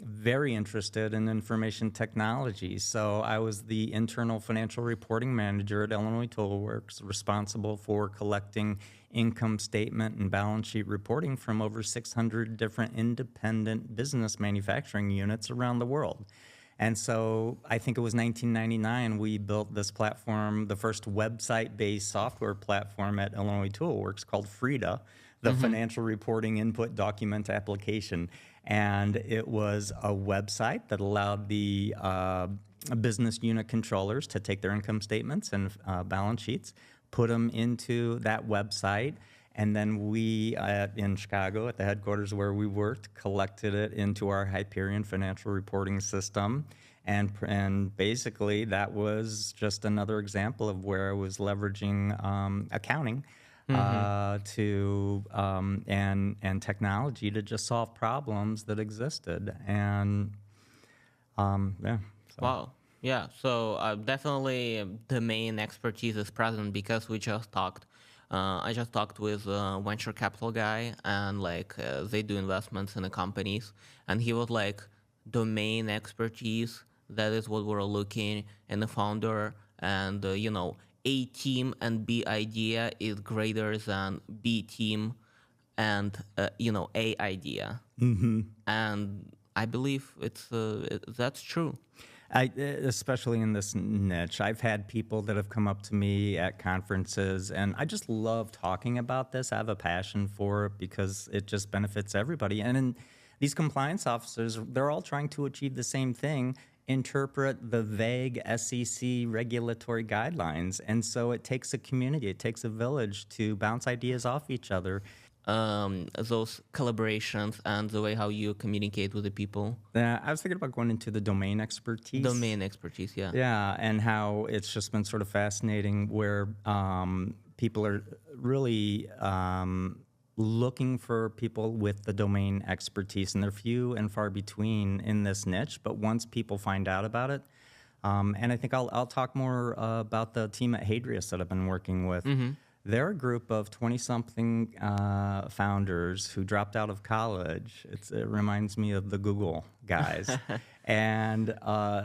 very interested in information technology. So I was the internal financial reporting manager at Illinois Toolworks, responsible for collecting income statement and balance sheet reporting from over 600 different independent business manufacturing units around the world. And so I think it was 1999, we built this platform, the first website-based software platform at Illinois Toolworks called FRIDA, the Financial Reporting Input Document Application. And it was a website that allowed the business unit controllers to take their income statements and balance sheets, put them into that website, and then we, in Chicago, at the headquarters where we worked, collected it into our Hyperion financial reporting system. And basically, that was just another example of where I was leveraging accounting and technology to just solve problems that existed. And yeah. So. Wow. Yeah. So definitely domain expertise is present because we just talked. I just talked with a venture capital guy, and like they do investments in the companies, and he was like, domain expertise. That is what we're looking in the founder, and A team and B idea is greater than B team and A idea. And I believe that's true. Especially in this niche, I've had people that have come up to me at conferences, and I just love talking about this. I have a passion for it because it just benefits everybody. And in these compliance officers, they're all trying to achieve the same thing, interpret the vague SEC regulatory guidelines. And so it takes a community, it takes a village to bounce ideas off each other. Those collaborations and the way how you communicate with the people. I was thinking about going into the domain expertise. Domain expertise, yeah. Yeah, and how it's just been sort of fascinating where people are really looking for people with the domain expertise, and they're few and far between in this niche. But once people find out about it, and I think I'll talk more about the team at Hadrius that I've been working with. They're a group of 20-something founders who dropped out of college. It reminds me of the Google guys. And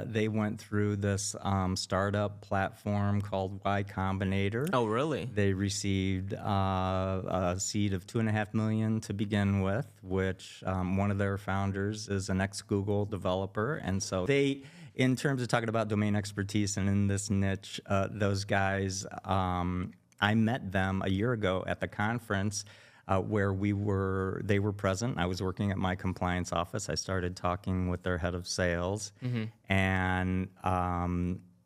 they went through this startup platform called Y Combinator. Oh, really? They received a seed of $2.5 million to begin with, which one of their founders is an ex-Google developer. And so they, in terms of talking about domain expertise and in this niche, those guys... I met them a year ago at the conference where they were present. I was working at my compliance office. I started talking with their head of sales, and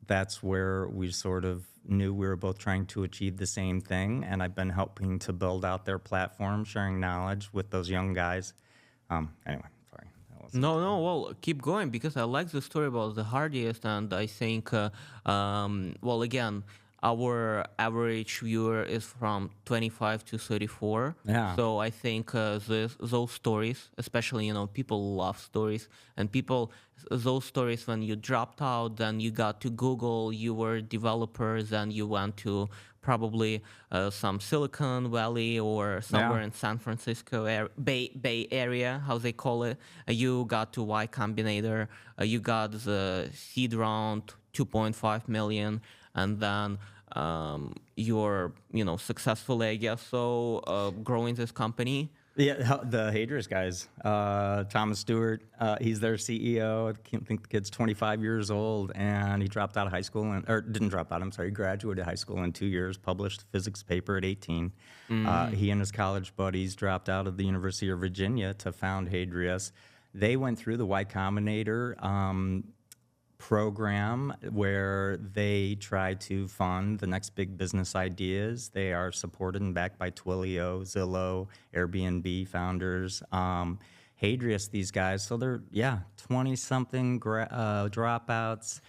that's where we sort of knew we were both trying to achieve the same thing, and I've been helping to build out their platform, sharing knowledge with those young guys. Anyway, sorry. No, well, keep going, because I like the story about the hardest, and I think, well, again, our average viewer is from 25 to 34. Yeah. So I think those stories, especially, people love stories. And those stories, when you dropped out, then you got to Google, you were developers, then you went to probably some Silicon Valley or somewhere in San Francisco, Bay Area, how they call it. You got to Y Combinator, you got the seed round, 2.5 million, and then you're successfully, I guess, so growing this company. Yeah, the Hadrius guys, Thomas Stewart, he's their CEO. I think the kid's 25 years old, and he dropped out of high school, or didn't drop out, I'm sorry, he graduated high school in 2 years, published a physics paper at 18. He and his college buddies dropped out of the University of Virginia to found Hadrius. They went through the Y Combinator program where they try to fund the next big business ideas. They are supported and backed by Twilio, Zillow, Airbnb founders. Hadrius, these guys, so they're, 20-something dropouts,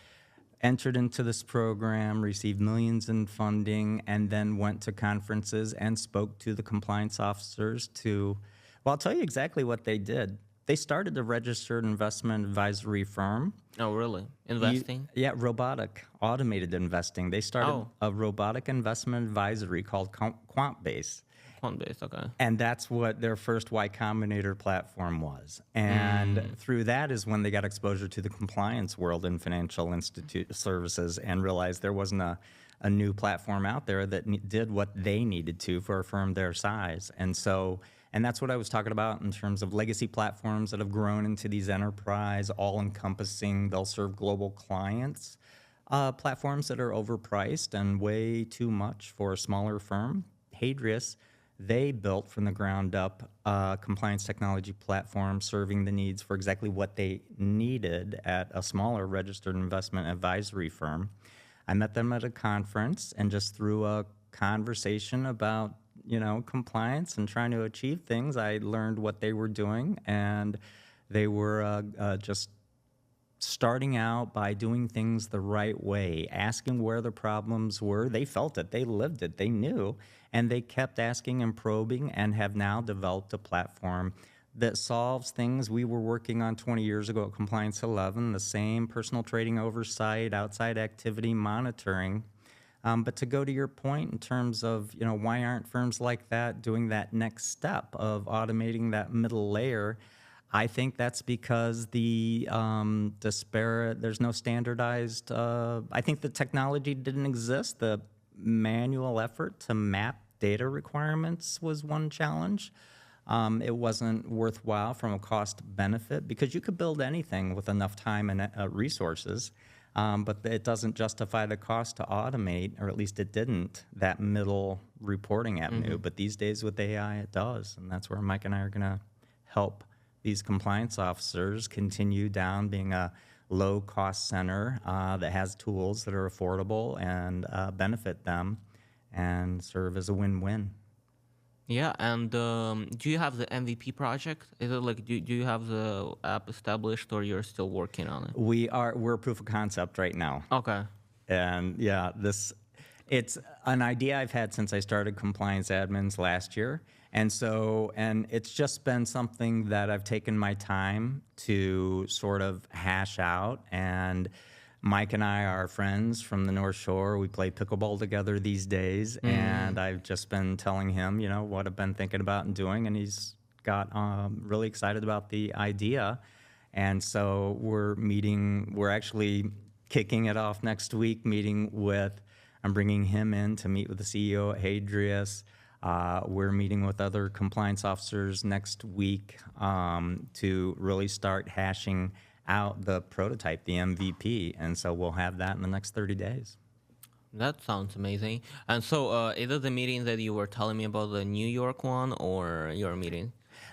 entered into this program, received millions in funding, and then went to conferences and spoke to the compliance officers well, I'll tell you exactly what they did. They started a registered investment advisory firm. Oh, really? Investing? Robotic, automated investing. They started a robotic investment advisory called QuantBase. platform-based, okay. And that's what their first Y Combinator platform was. And through that is when they got exposure to the compliance world in financial institute services and realized there wasn't a new platform out there that did what they needed to for a firm their size. And that's what I was talking about in terms of legacy platforms that have grown into these enterprise, all-encompassing, they'll serve global clients, platforms that are overpriced and way too much for a smaller firm. Hadrius, they built from the ground up a compliance technology platform serving the needs for exactly what they needed at a smaller registered investment advisory firm. I met them at a conference, and just through a conversation about, compliance and trying to achieve things, I learned what they were doing, and they were just starting out by doing things the right way, asking where the problems were. They felt it, they lived it, they knew, and they kept asking and probing, and have now developed a platform that solves things we were working on 20 years ago at Compliance 11, the same personal trading oversight, outside activity monitoring. But to go to your point in terms of, why aren't firms like that doing that next step of automating that middle layer? I think that's because the disparate, there's no standardized, I think the technology didn't exist. The manual effort to map data requirements was one challenge. It wasn't worthwhile from a cost benefit because you could build anything with enough time and resources, but it doesn't justify the cost to automate, or at least it didn't, that middle reporting avenue. But these days with AI, it does, and that's where Mike and I are going to help these compliance officers continue down being a low-cost center that has tools that are affordable and benefit them and serve as a win-win. Yeah, and do you have the MVP project? Is it like, do you have the app established, or you're still working on it? We're proof of concept right now. Okay. And yeah, it's an idea I've had since I started Compliance Admins last year. And it's just been something that I've taken my time to sort of hash out. And Mike and I are friends from the North Shore. We play pickleball together these days. And I've just been telling him, what I've been thinking about and doing. And he's got really excited about the idea. And so we're actually kicking it off next week, I'm bringing him in to meet with the CEO at Hadrius. We're meeting with other compliance officers next week to really start hashing out the prototype, the MVP. And so we'll have that in the next 30 days. That sounds amazing. And so is it the meeting that you were telling me about, the New York one, or your meeting?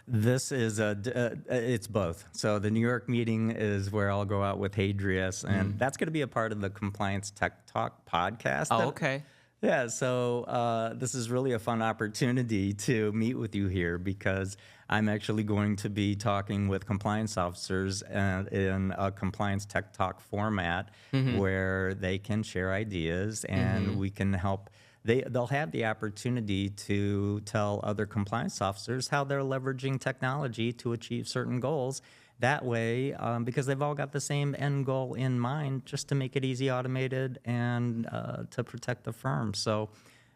This is it's both. So the New York meeting is where I'll go out with Hadrius, and that's going to be a part of the Compliance Tech Talk podcast. Oh, okay. Yeah, so this is really a fun opportunity to meet with you here because I'm actually going to be talking with compliance officers in a Compliance Tech Talk format where they can share ideas and we can help. They'll have the opportunity to tell other compliance officers how they're leveraging technology to achieve certain goals. That way, because they've all got the same end goal in mind, just to make it easy, automated, and to protect the firm. So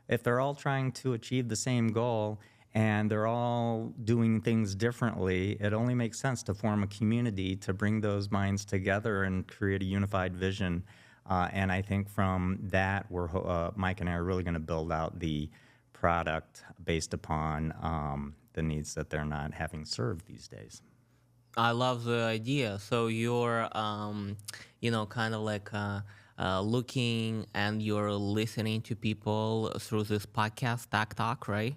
if they're all trying to achieve the same goal and they're all doing things differently, it only makes sense to form a community to bring those minds together and create a unified vision. And I think from that, Mike and I are really going to build out the product based upon the needs that they're not having served these days. I love the idea. So you're, kind of like looking and you're listening to people through this podcast, Tech Talk, right?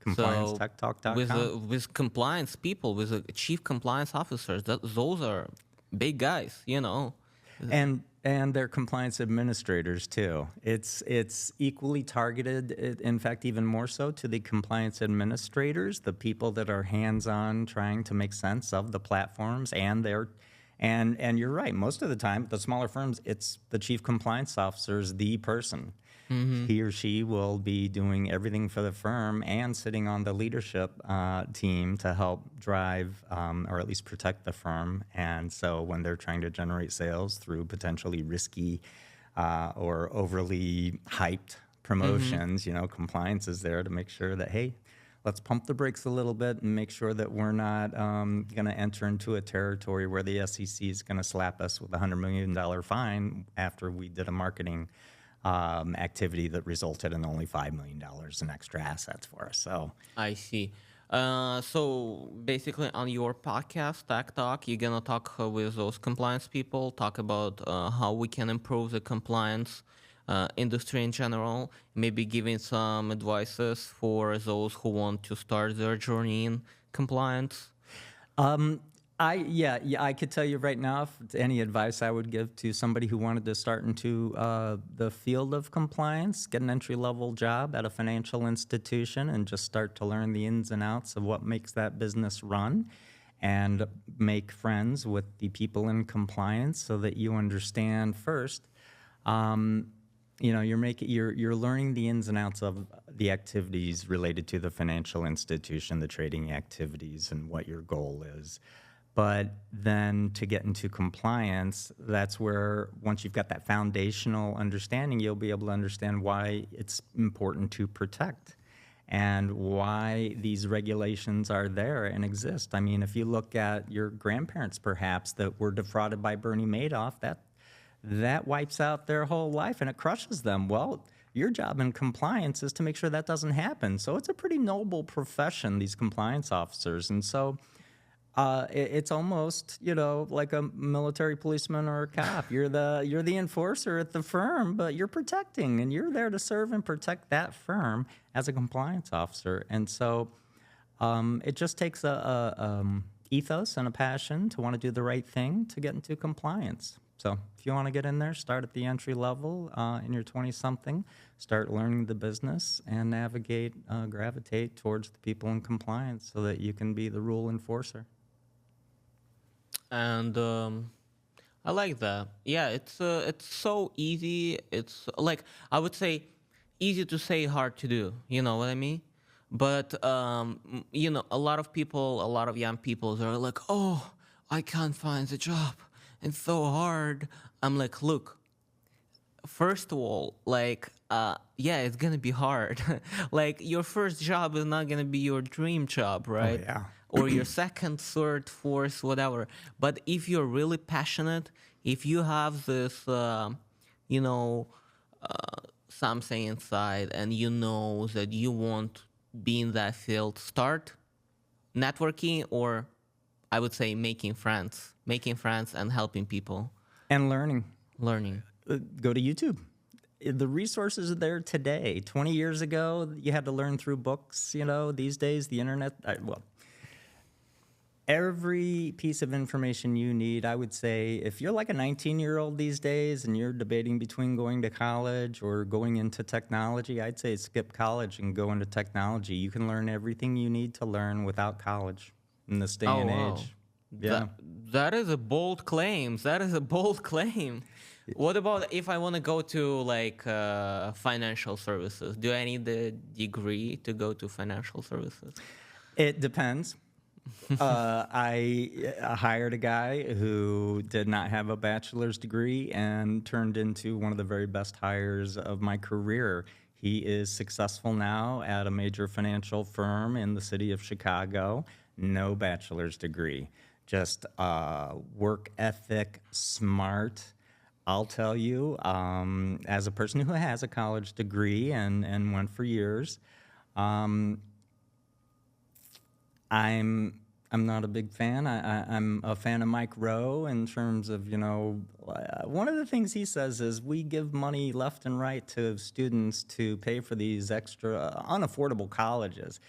ComplianceTechTalk.com. With compliance people, with the chief compliance officers, those are big guys, And they're compliance administrators too. It's equally targeted, in fact, even more so to the compliance administrators, the people that are hands-on trying to make sense of the platforms and you're right, most of the time, the smaller firms, it's the chief compliance officer's the person. He or she will be doing everything for the firm and sitting on the leadership team to help drive or at least protect the firm. And so when they're trying to generate sales through potentially risky or overly hyped promotions, compliance is there to make sure that, hey, let's pump the brakes a little bit and make sure that we're not going to enter into a territory where the SEC is going to slap us with a $100 million fine after we did a marketing activity that resulted in only $5 million in extra assets for us. So I see. So basically, on your podcast, Tech Talk, you're gonna talk with those compliance people, talk about how we can improve the compliance industry in general, maybe giving some advices for those who want to start their journey in compliance. I could tell you right now, if it's any advice I would give to somebody who wanted to start into the field of compliance, get an entry-level job at a financial institution and just start to learn the ins and outs of what makes that business run and make friends with the people in compliance so that you understand first, you're learning the ins and outs of the activities related to the financial institution, the trading activities, and what your goal is. But then to get into compliance, that's where once you've got that foundational understanding, you'll be able to understand why it's important to protect and why these regulations are there and exist. I mean, if you look at your grandparents, perhaps, that were defrauded by Bernie Madoff, that wipes out their whole life and it crushes them. Well, your job in compliance is to make sure that doesn't happen. So it's a pretty noble profession, these compliance officers. And so it's almost, like a military policeman or a cop. You're the enforcer at the firm, but you're protecting, and you're there to serve and protect that firm as a compliance officer. And so it just takes a ethos and a passion to want to do the right thing to get into compliance. So if you want to get in there, start at the entry level in your 20-something, start learning the business and gravitate towards the people in compliance so that you can be the rule enforcer. And I like that. Yeah, it's so easy. It's like, I would say, easy to say, hard to do. You know what I mean? But a lot of young people, they're like, oh, I can't find a job. It's so hard. I'm like, look, first of all, it's gonna be hard. Like, your first job is not gonna be your dream job, right? Oh, yeah. Or your second, third, fourth, whatever. But if you're really passionate, if you have this, something inside, and you know that you want to be in that field, start networking, or I would say making friends and helping people. And learning. Go to YouTube. The resources are there today. 20 years ago, you had to learn through books. These days, the internet, every piece of information you need, I would say, if you're like a 19-year-old these days and you're debating between going to college or going into technology, I'd say skip college and go into technology. You can learn everything you need to learn without college in this day and age. Yeah. That is a bold claim. What about if I want to go to financial services? Do I need the degree to go to financial services? It depends. I hired a guy who did not have a bachelor's degree and turned into one of the very best hires of my career. He is successful now at a major financial firm in the city of Chicago. No bachelor's degree, just work ethic, smart. I'll tell you, as a person who has a college degree and went for years, I'm not a big fan. I'm a fan of Mike Rowe in terms of, one of the things he says is we give money left and right to students to pay for these extra unaffordable colleges,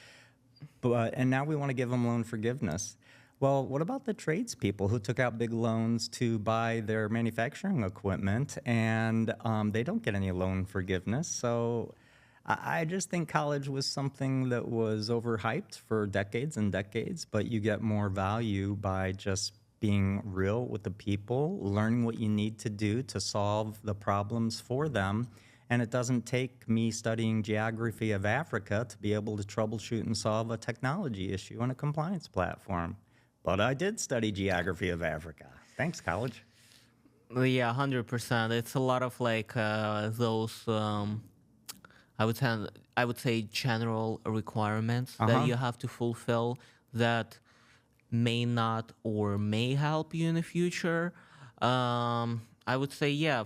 and now we want to give them loan forgiveness. Well, what about the tradespeople who took out big loans to buy their manufacturing equipment and they don't get any loan forgiveness? So I just think college was something that was overhyped for decades and decades, but you get more value by just being real with the people, learning what you need to do to solve the problems for them. And it doesn't take me studying geography of Africa to be able to troubleshoot and solve a technology issue on a compliance platform. But I did study geography of Africa. Thanks, college. Yeah, 100%. It's a lot of those, I would say general requirements that Uh-huh. you have to fulfill that may not or may help you in the future. I would say yeah.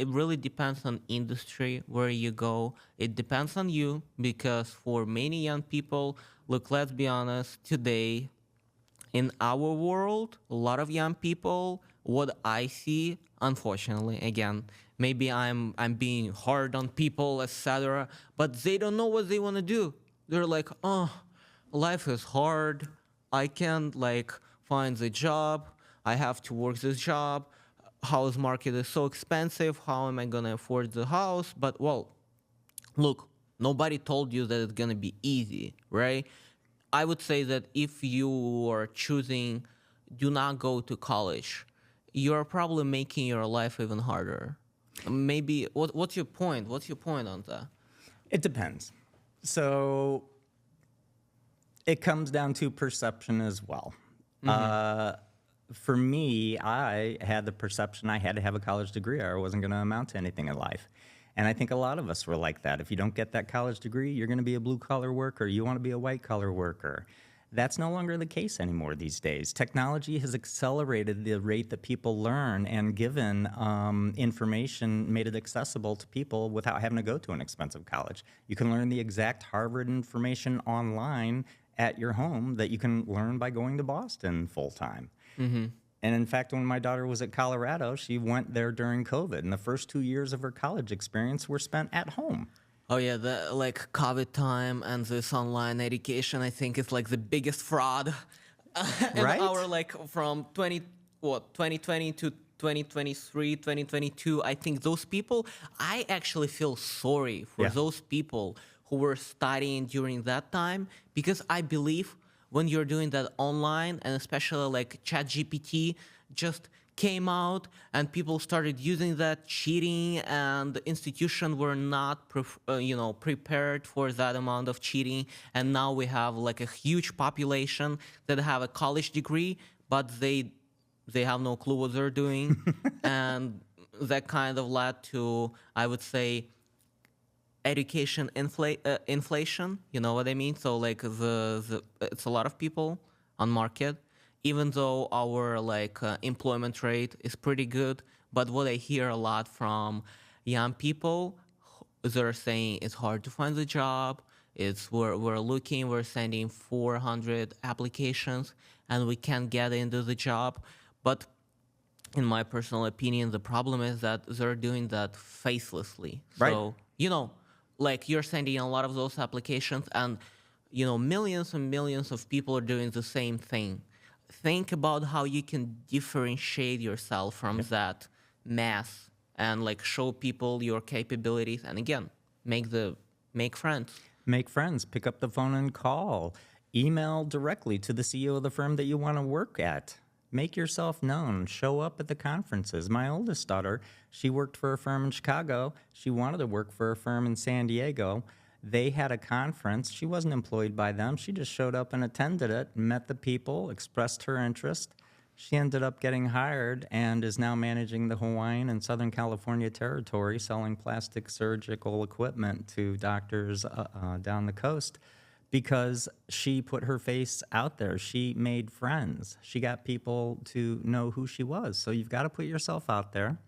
It really depends on industry where you go. It depends on you because for many young people, look, let's be honest, today in our world, a lot of young people, what I see, unfortunately, again, maybe I'm being hard on people, etc., but they don't know what they want to do. They're like, oh, life is hard. I can't like find the job. I have to work this job. House market is so expensive. How am I gonna afford the house? But well, look, nobody told you that it's gonna be easy, right? I would say that if you are choosing do not go to college, you're probably making your life even harder. Maybe what's your point? What's your point on that? It depends. So it comes down to perception as well. For me, I had the perception I had to have a college degree or I wasn't going to amount to anything in life. And I think a lot of us were like that. If you don't get that college degree, you're going to be a blue-collar worker. You want to be a white-collar worker. That's no longer the case anymore these days. Technology has accelerated the rate that people learn and given information, made it accessible to people without having to go to an expensive college. You can learn the exact Harvard information online at your home that you can learn by going to Boston full-time. And in fact, when my daughter was at Colorado, she went there during COVID, and the first 2 years of her college experience were spent at home. Oh yeah, the like COVID time and this online education, I think is like the biggest fraud in Right? our like from 2020 to 2023, 2022. I think those people, I actually feel sorry for Yeah. those people who were studying during that time because I believe when you're doing that online and especially like ChatGPT just came out and people started using that cheating and the institution were not prepared for that amount of cheating, and now we have like a huge population that have a college degree but they have no clue what they're doing and that kind of led to, I would say, education inflation. You know what I mean? So like the it's a lot of people on market, even though our like employment rate is pretty good. But what I hear a lot from young people, they're saying it's hard to find a job. It's we're sending 400 applications and we can't get into the job. But in my personal opinion, the problem is that they're doing that facelessly. Right. So, like you're sending a lot of those applications and, millions and millions of people are doing the same thing. Think about how you can differentiate yourself from that mass and like show people your capabilities and again, make friends. Make friends, pick up the phone and call. Email directly to the CEO of the firm that you want to work at. Make yourself known. Show up at the conferences. My oldest daughter, she worked for a firm in Chicago. She wanted to work for a firm in San Diego. They had a conference. She wasn't employed by them. She just showed up and attended it, met the people, expressed her interest. She ended up getting hired and is now managing the Hawaiian and Southern California territory, selling plastic surgical equipment to doctors down the coast because she put her face out there. She made friends. She got people to know who she was. So you've got to put yourself out there.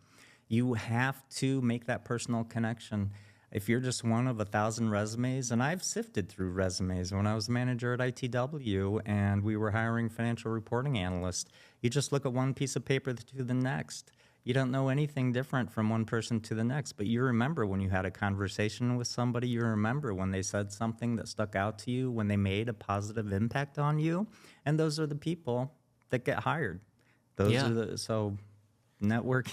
You have to make that personal connection. If you're just one of 1,000 resumes, and I've sifted through resumes when I was manager at ITW and we were hiring financial reporting analysts, you just look at one piece of paper to the next. You don't know anything different from one person to the next, but you remember when you had a conversation with somebody, you remember when they said something that stuck out to you, when they made a positive impact on you, and those are the people that get hired. So network,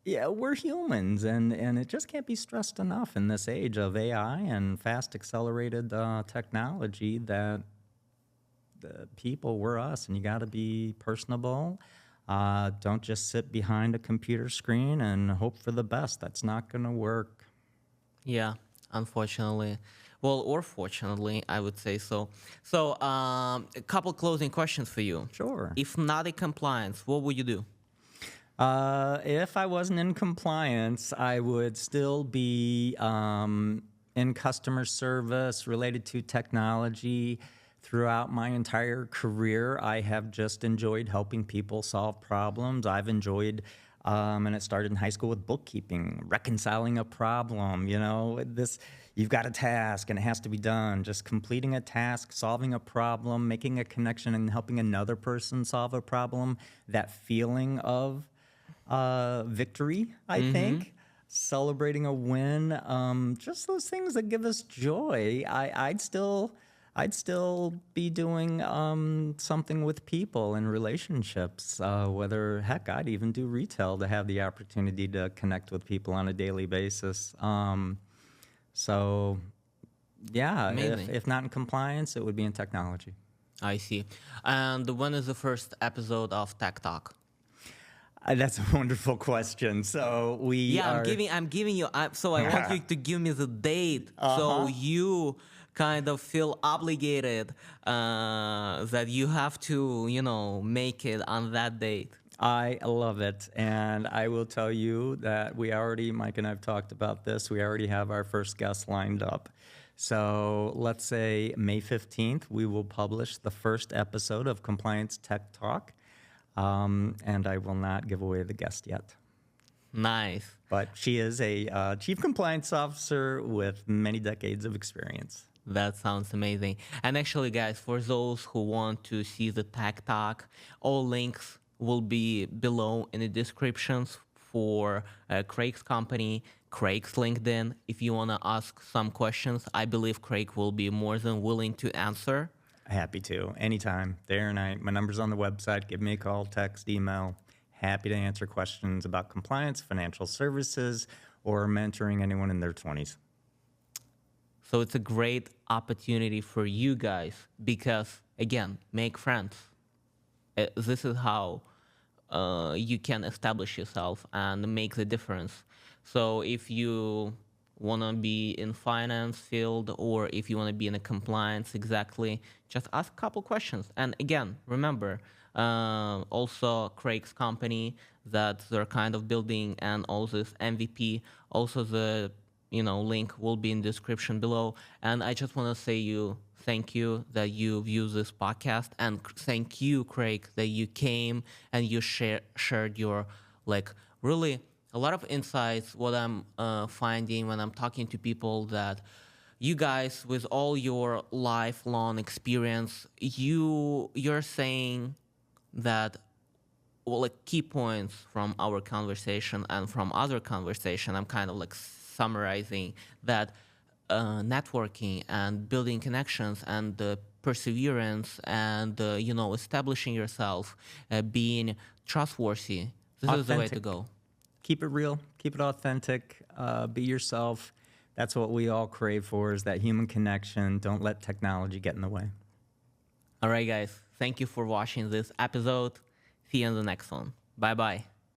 we're humans, and it just can't be stressed enough in this age of AI and fast accelerated technology that the people, we're us, and you got to be personable. Don't just sit behind a computer screen and hope for the best. That's not going to work. Yeah, unfortunately. Well, or fortunately, I would say so. So, a couple closing questions for you. Sure. If not a compliance, what would you do? If I wasn't in compliance, I would still be in customer service related to technology. Throughout my entire career, I have just enjoyed helping people solve problems. I've enjoyed, and it started in high school with bookkeeping, reconciling a problem. You've got a task and it has to be done. Just completing a task, solving a problem, making a connection, and helping another person solve a problem. That feeling of victory, I think, celebrating a win, just those things that give us joy. I'd still be doing something with people and relationships. Heck, I'd even do retail to have the opportunity to connect with people on a daily basis. So, yeah, Amazing. if not in compliance, it would be in technology. I see. And when is the first episode of Tech Talk? That's a wonderful question. So I'm giving you. So I want you to give me the date, so you kind of feel obligated that you have to, make it on that date. I love it. And I will tell you that Mike and I have talked about this, we already have our first guest lined up. So let's say May 15th, we will publish the first episode of Compliance Tech Talk. And I will not give away the guest yet. Nice. But she is a chief compliance officer with many decades of experience. That sounds amazing. And actually, guys, for those who want to see the Tech Talk, all links will be below in the descriptions for Craig's company, Craig's LinkedIn. If you want to ask some questions, I believe Craig will be more than willing to answer. Happy to. Anytime, day or night. My number's on the website. Give me a call, text, email. Happy to answer questions about compliance, financial services, or mentoring anyone in their 20s. So it's a great opportunity for you guys because, again, make friends. This is how you can establish yourself and make the difference. So if you want to be in finance field or if you want to be in a compliance, exactly, just ask a couple questions. And again, remember, also Craig's company that they're kind of building and all this MVP, also the link will be in the description below. And I just want to say thank you that you viewed this podcast, and thank you, Craig, that you came and you shared your really a lot of insights. What I'm finding when I'm talking to people, that you guys, with all your lifelong experience, you're saying that key points from our conversation and from other conversation. I'm kind of summarizing that networking and building connections and perseverance and establishing yourself, being trustworthy. This is the way to go. Keep it real, keep it authentic, be yourself. That's what we all crave for, is that human connection. Don't let technology get in the way. All right, guys. Thank you for watching this episode. See you in the next one. Bye-bye.